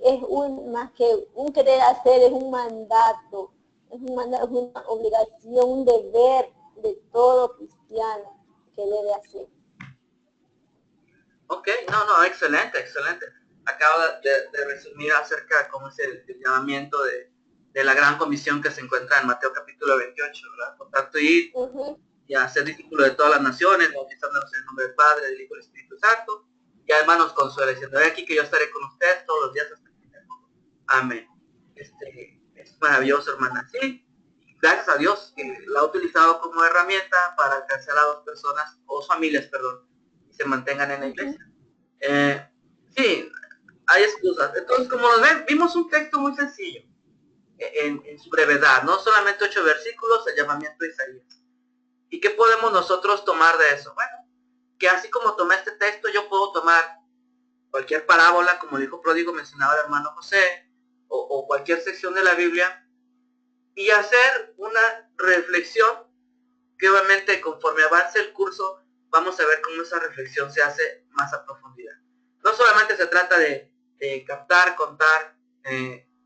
un querer hacer, es un mandato, es una obligación, un deber de todo cristiano que debe hacer. Ok, no, excelente, excelente. Acabo de resumir acerca de cómo es el llamamiento de la gran comisión que se encuentra en Mateo capítulo 28, ¿verdad? Por tanto, ir y hacer discípulos de todas las naciones, bautizándonos en el nombre del Padre, del Hijo y del Espíritu Santo. Y además nos consuela diciendo, he aquí que yo estaré con ustedes todos los días hasta el fin del mundo. Amén. Es maravilloso, hermana. Sí, gracias a Dios que la ha utilizado como herramienta para alcanzar a dos personas, o familias, perdón, y se mantengan en la iglesia. Sí, hay excusas. Entonces, como nos ven, vimos un texto muy sencillo en su brevedad, no solamente 8 versículos, el llamamiento de Isaías. ¿Y qué podemos nosotros tomar de eso? Bueno, que así como tomé este texto, yo puedo tomar cualquier parábola, como el hijo pródigo mencionaba el hermano José, o cualquier sección de la Biblia, y hacer una reflexión que obviamente conforme avance el curso, vamos a ver cómo esa reflexión se hace más a profundidad. No solamente se trata de captar, contar,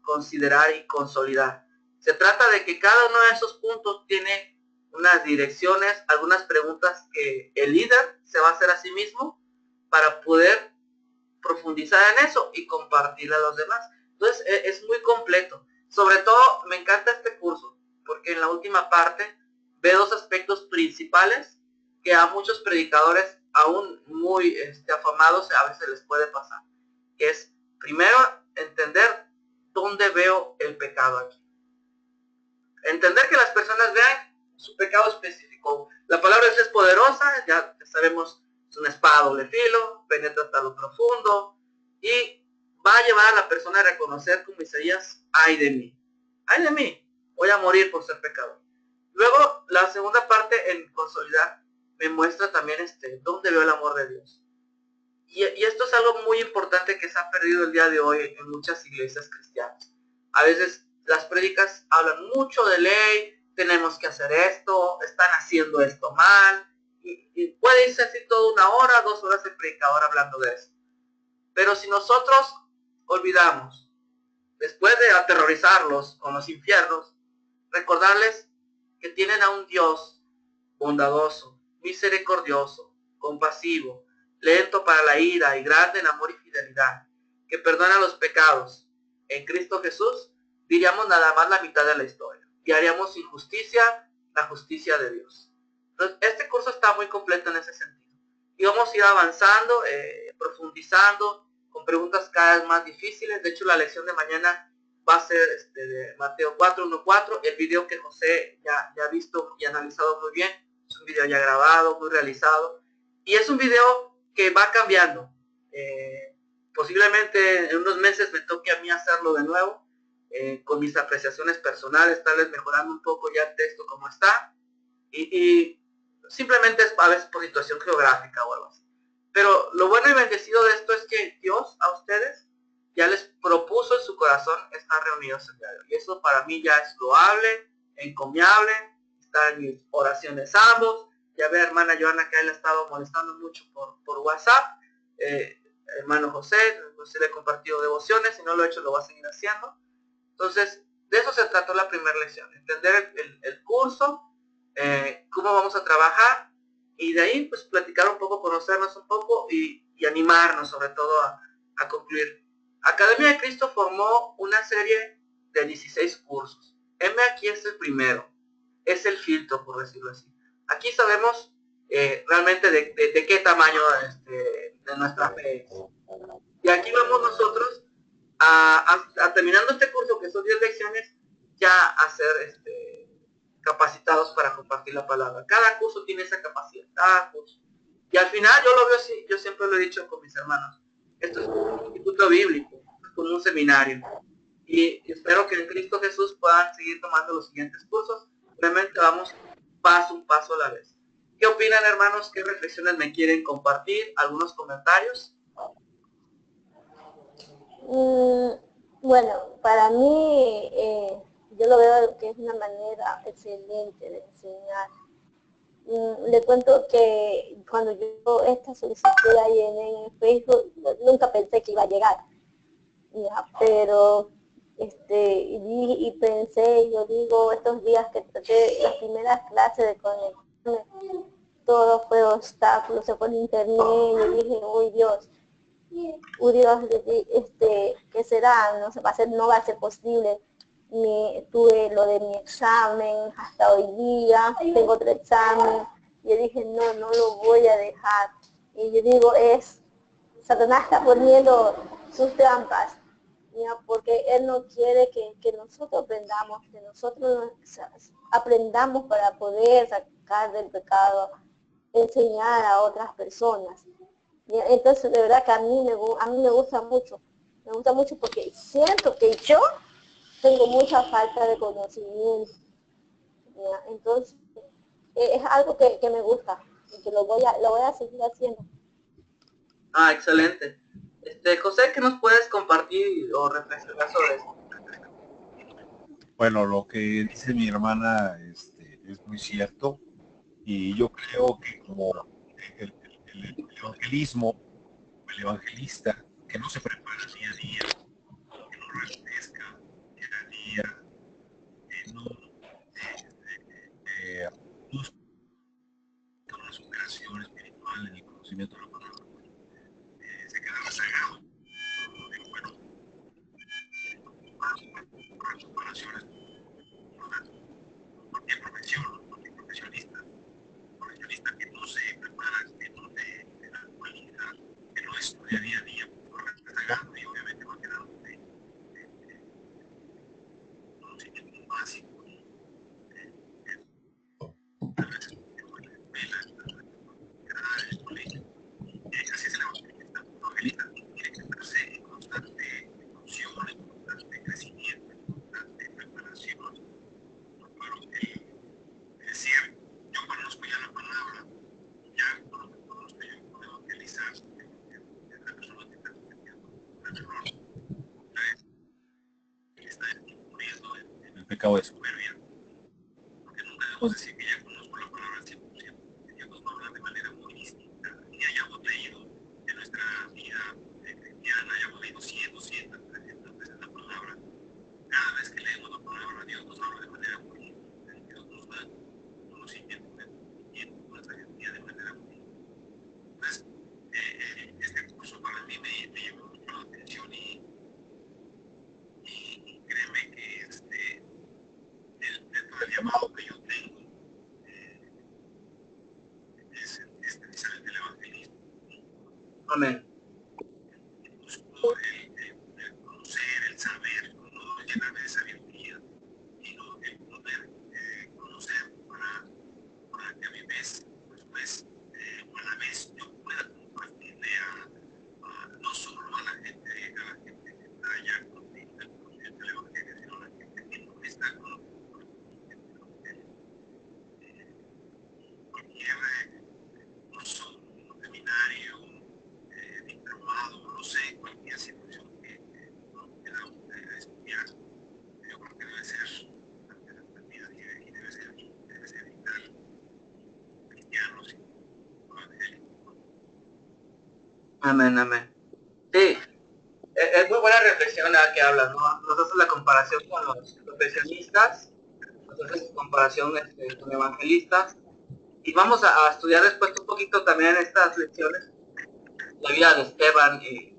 considerar y consolidar. Se trata de que cada uno de esos puntos tiene unas direcciones, algunas preguntas que el líder se va a hacer a sí mismo para poder profundizar en eso y compartirle a los demás. Entonces es muy completo. Sobre todo me encanta este curso porque en la última parte ve dos aspectos principales que a muchos predicadores aún muy afamados a veces les puede pasar, que es primero entender dónde veo el pecado aquí, entender que las personas vean su pecado específico. La palabra es poderosa, ya sabemos, es una espada doble filo, penetra hasta lo profundo y va a llevar a la persona a reconocer como Isaías, ay de mí, voy a morir por ser pecador. Luego, la segunda parte en consolidar me muestra también dónde veo el amor de Dios. Y esto es algo muy importante que se ha perdido el día de hoy en muchas iglesias cristianas. A veces las prédicas hablan mucho de ley, tenemos que hacer esto, están haciendo esto mal, y puede irse así toda 1 hora, 2 horas el predicador hablando de eso. Pero si nosotros olvidamos, después de aterrorizarlos con los infiernos, recordarles que tienen a un Dios bondadoso, misericordioso, compasivo, lento para la ira y grande en amor y fidelidad, que perdona los pecados. En Cristo Jesús diríamos nada más la mitad de la historia y haríamos sin justicia la justicia de Dios. Entonces, este curso está muy completo en ese sentido. Y vamos a ir avanzando, profundizando, con preguntas cada vez más difíciles. De hecho, la lección de mañana va a ser de Mateo 4:1-4, el video que José ya ha visto y analizado muy bien. Es un video ya grabado, muy realizado. Y es un video que va cambiando. Posiblemente en unos meses me toque a mí hacerlo de nuevo, con mis apreciaciones personales, tal vez mejorando un poco ya el texto como está. Y simplemente es a veces por situación geográfica o algo así. Pero lo bueno y bendecido de esto es que Dios a ustedes ya les propuso en su corazón estar reunidos en diario. Y eso para mí ya es loable, encomiable, está en mis oraciones ambos. Ya ve, hermana Joana, que a él ha estado molestando mucho por WhatsApp. Hermano José le he compartido devociones, si no lo he hecho lo va a seguir haciendo. Entonces, de eso se trató la primera lección, entender el curso, cómo vamos a trabajar, y de ahí pues platicar un poco, conocernos un poco y animarnos sobre todo a concluir. Academia de Cristo formó una serie de 16 cursos. Aquí es el primero, es el filtro, por decirlo así. Aquí sabemos realmente de qué tamaño de nuestra fe es. Y aquí vamos nosotros a terminando este curso, que son 10 lecciones, ya a ser capacitados para compartir la palabra. Cada curso tiene esa capacidad, cada curso. Y al final yo lo veo así, yo siempre lo he dicho con mis hermanos, esto es como un instituto bíblico, es como un seminario. Y espero que en Cristo Jesús puedan seguir tomando los siguientes cursos. Realmente vamos un paso a la vez. ¿Qué opinan, hermanos? ¿Qué reflexiones me quieren compartir? ¿Algunos comentarios? Bueno, para mí yo lo veo que es una manera excelente de enseñar, Le cuento que cuando yo esta solicitud la llené en Facebook, nunca pensé que iba a llegar, ya, pero y pensé, yo digo, estos días que traté las primeras clases de conectarme, todo fue obstáculo, se fue el internet, y dije, uy Dios, ¿qué será? No se va a hacer, no va a ser posible. Tuve lo de mi examen hasta hoy día, tengo otro examen, y yo dije, no lo voy a dejar. Y yo digo, Satanás está poniendo sus trampas, ¿ya? Porque él no quiere que nosotros aprendamos, que nosotros aprendamos para poder sacar del pecado, enseñar a otras personas. ¿Ya? Entonces, de verdad que a mí me gusta mucho porque siento que yo tengo mucha falta de conocimiento, ¿ya? Entonces, es algo que me gusta y que lo voy a seguir haciendo. Ah, excelente. José, ¿qué nos puedes compartir o reflexionar sobre esto? Bueno, lo que dice mi hermana es muy cierto, y yo creo que como el evangelismo, el evangelista, que no se prepara día a día, que no refresca día a día, que no busca una superación espiritual en el conocimiento de la palabra, se queda rezagado. Bueno, más comparaciones con cualquier profesión, cualquier profesionista que no se prepara, que no te actualiza, que no estudia día a día, va rezagando y obviamente va quedando de conocimientos básicos. A veces así es el evangelista. El evangelista tiene que estarse en constante evolución, en constante crecimiento, en constante preparación. Pero decir, yo conozco ya la palabra, ya con lo que conozco yo puedo evangelizar, es la persona que está cometiendo un gran error, que está incurriendo en el pecado de soberbia, porque nunca debemos decir que ya conozco la palabra al 100%, porque Dios nos va a hablar de manera muy distinta, y hayamos leído en nuestra vida cristiana, hayamos leído 100, 200, 300 veces la palabra. Cada vez que leemos la palabra, Dios nos habla de manera muy distinta, Dios nos da conocimiento, de nuestra sabiduría de manera muy distinta. Entonces, este curso para mí me llamó mucho la atención, y créeme que dentro del llamado que yo tengo es precisamente el evangelismo. Amén. Busco el conocer, el saber, no llenarme de sabiduría, sino el poder conocer para que a mi vez, después, o a la vez, yo pueda compartirle no solo a la gente que está allá conmigo, el conocimiento del evangelio, sino a la gente que no está con cualquier curso, un seminario, diplomado, no sé, cualquier situación que uno pueda estudiar. Yo creo que debe ser parte de nuestra vida y debe ser vital, cristianos y evangélicos. Amén, amén. Sí, es muy buena reflexión la que hablas, ¿no? Nos haces la comparación con los profesionistas, nos haces comparación con evangelistas, y vamos a estudiar después un poquito también en estas lecciones la vida de Esteban, y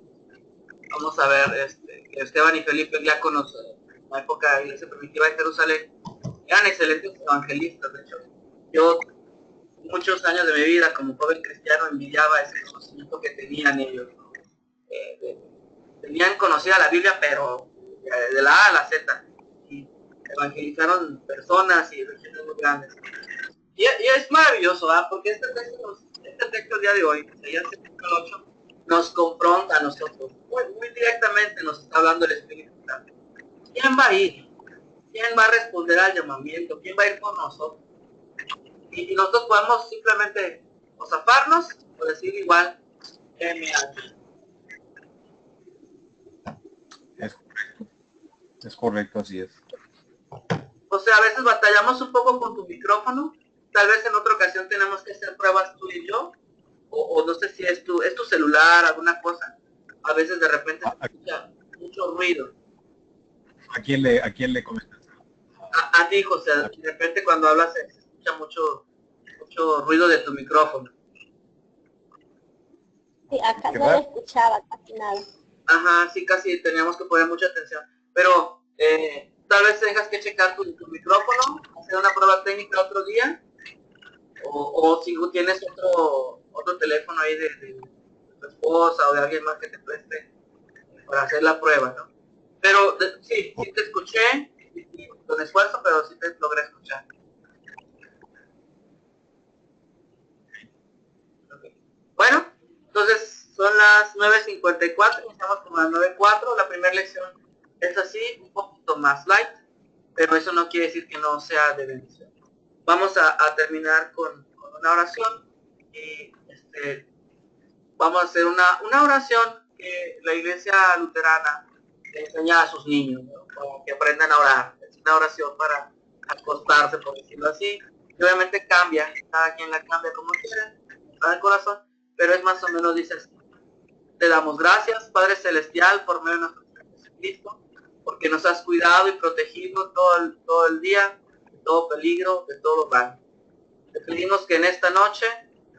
vamos a ver que Esteban y Felipe, diáconos en la época de la iglesia primitiva de Jerusalén, eran excelentes evangelistas. De hecho, yo muchos años de mi vida como joven cristiano envidiaba ese conocimiento que tenían ellos, ¿no? Tenían conocida la Biblia, pero de la A a la Z, y evangelizaron personas y regiones muy grandes. Y es maravilloso, ¿verdad? Porque este texto el día de hoy, Isaías 8, nos confronta a nosotros. Muy directamente nos está hablando el Espíritu Santo. ¿Quién va a ir? ¿Quién va a responder al llamamiento? ¿Quién va a ir con nosotros? Y nosotros podemos simplemente o zafarnos o decir igual, Es correcto, así es. O sea, a veces batallamos un poco con tu micrófono, tal vez en otra ocasión tenemos que hacer pruebas tú y yo, o no sé si es tu celular, alguna cosa. A veces de repente se escucha mucho ruido. ¿A quién le comentas? A ti, José, de repente cuando hablas se escucha mucho ruido de tu micrófono. Sí, acá no le escuchaba casi nada. Ajá, sí, casi teníamos que poner mucha atención. Pero tal vez tengas que checar tu micrófono, hacer una prueba técnica otro día, o si tienes otro teléfono ahí de tu esposa o de alguien más que te preste para hacer la prueba, ¿no? Pero sí te escuché, con esfuerzo, pero sí te logré escuchar. Okay. Bueno, entonces son las 9:54, iniciamos como a las 9:04. La primera lección es así, un poquito más light, pero eso no quiere decir que no sea de bendición. Vamos a terminar con una oración y vamos a hacer una oración que la iglesia luterana enseña a sus niños, ¿no? Para que aprendan a orar. Es una oración para acostarse, por decirlo así. Y obviamente cambia, cada quien la cambia como quiera, cada corazón, pero es más o menos, dice así: te damos gracias, Padre Celestial, por medio de nuestro Señor Jesucristo, porque nos has cuidado y protegido todo el día, de todo peligro, de todo mal. Te pedimos que en esta noche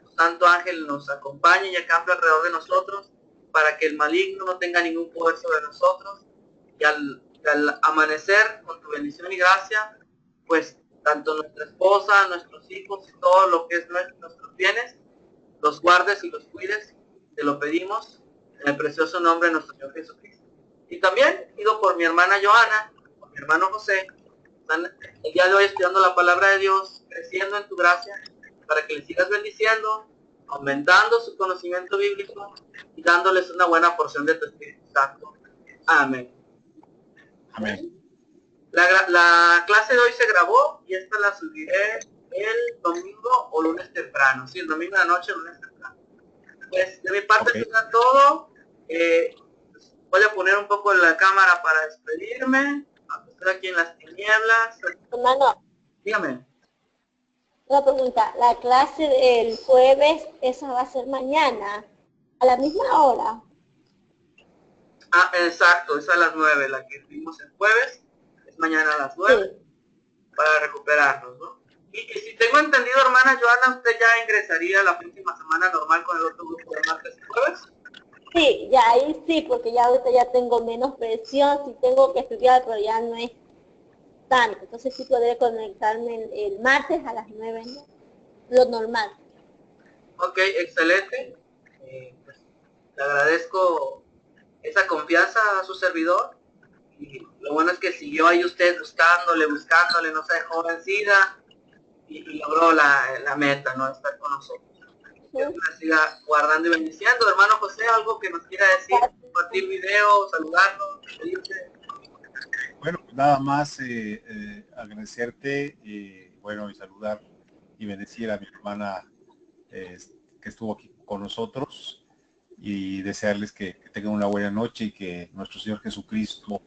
tu Santo Ángel nos acompañe y acampe alrededor de nosotros, para que el maligno no tenga ningún poder sobre nosotros, y al amanecer con tu bendición y gracia, pues tanto nuestra esposa, nuestros hijos y todo lo que es nuestros bienes, los guardes y los cuides. Te lo pedimos en el precioso nombre de nuestro Señor Jesucristo. Y también pido por mi hermana Joana, por mi hermano José, están el día de hoy estudiando la palabra de Dios, creciendo en tu gracia, para que les sigas bendiciendo, aumentando su conocimiento bíblico y dándoles una buena porción de tu Espíritu Santo. Amén. Amén. La clase de hoy se grabó y esta la subiré el domingo o lunes temprano. Sí, el domingo de la noche, lunes temprano. Pues de mi parte será todo. Voy a poner un poco la cámara para despedirme. Estoy aquí en las tinieblas. Hermano, Dígame. una pregunta. La clase del jueves, esa va a ser mañana, a la misma hora. Ah, exacto, es a las 9, la que tuvimos el jueves, es mañana a las 9, sí, para recuperarnos, ¿no? Y si tengo entendido, hermana Joana, usted ya ingresaría la próxima semana normal con el otro grupo de martes y jueves. Sí, ya ahí sí, porque ya ahorita ya tengo menos presión, sí tengo que estudiar, pero ya no es tanto. Entonces sí podré conectarme el martes a las 9, ¿no? Lo normal. Ok, excelente. Pues, le agradezco esa confianza a su servidor. Y lo bueno es que siguió ahí usted buscándole, no se dejó vencida y logró la meta, ¿no? Estar con nosotros. Dios me siga guardando y bendiciendo. Hermano José, algo que nos quiera decir, compartir video, saludarnos, despedirse. Bueno, pues nada más agradecerte, bueno, y saludar y bendecir a mi hermana que estuvo aquí con nosotros, y desearles que tengan una buena noche y que nuestro Señor Jesucristo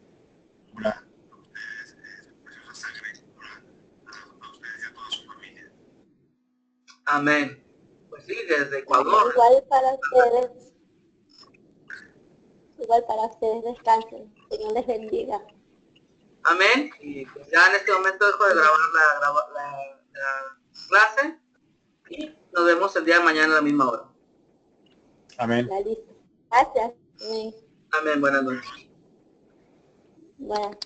cubra su preciosa sangre a ustedes y a toda su familia. Amén. Pues sí, desde Ecuador. Igual para ustedes. Igual para ustedes, descansen. Señor les bendiga. Amén. Y pues ya en este momento dejo de grabar la clase y nos vemos el día de mañana a la misma hora. Amén. Listo. Gracias. Amén. Amén. Buenas noches. Buenas.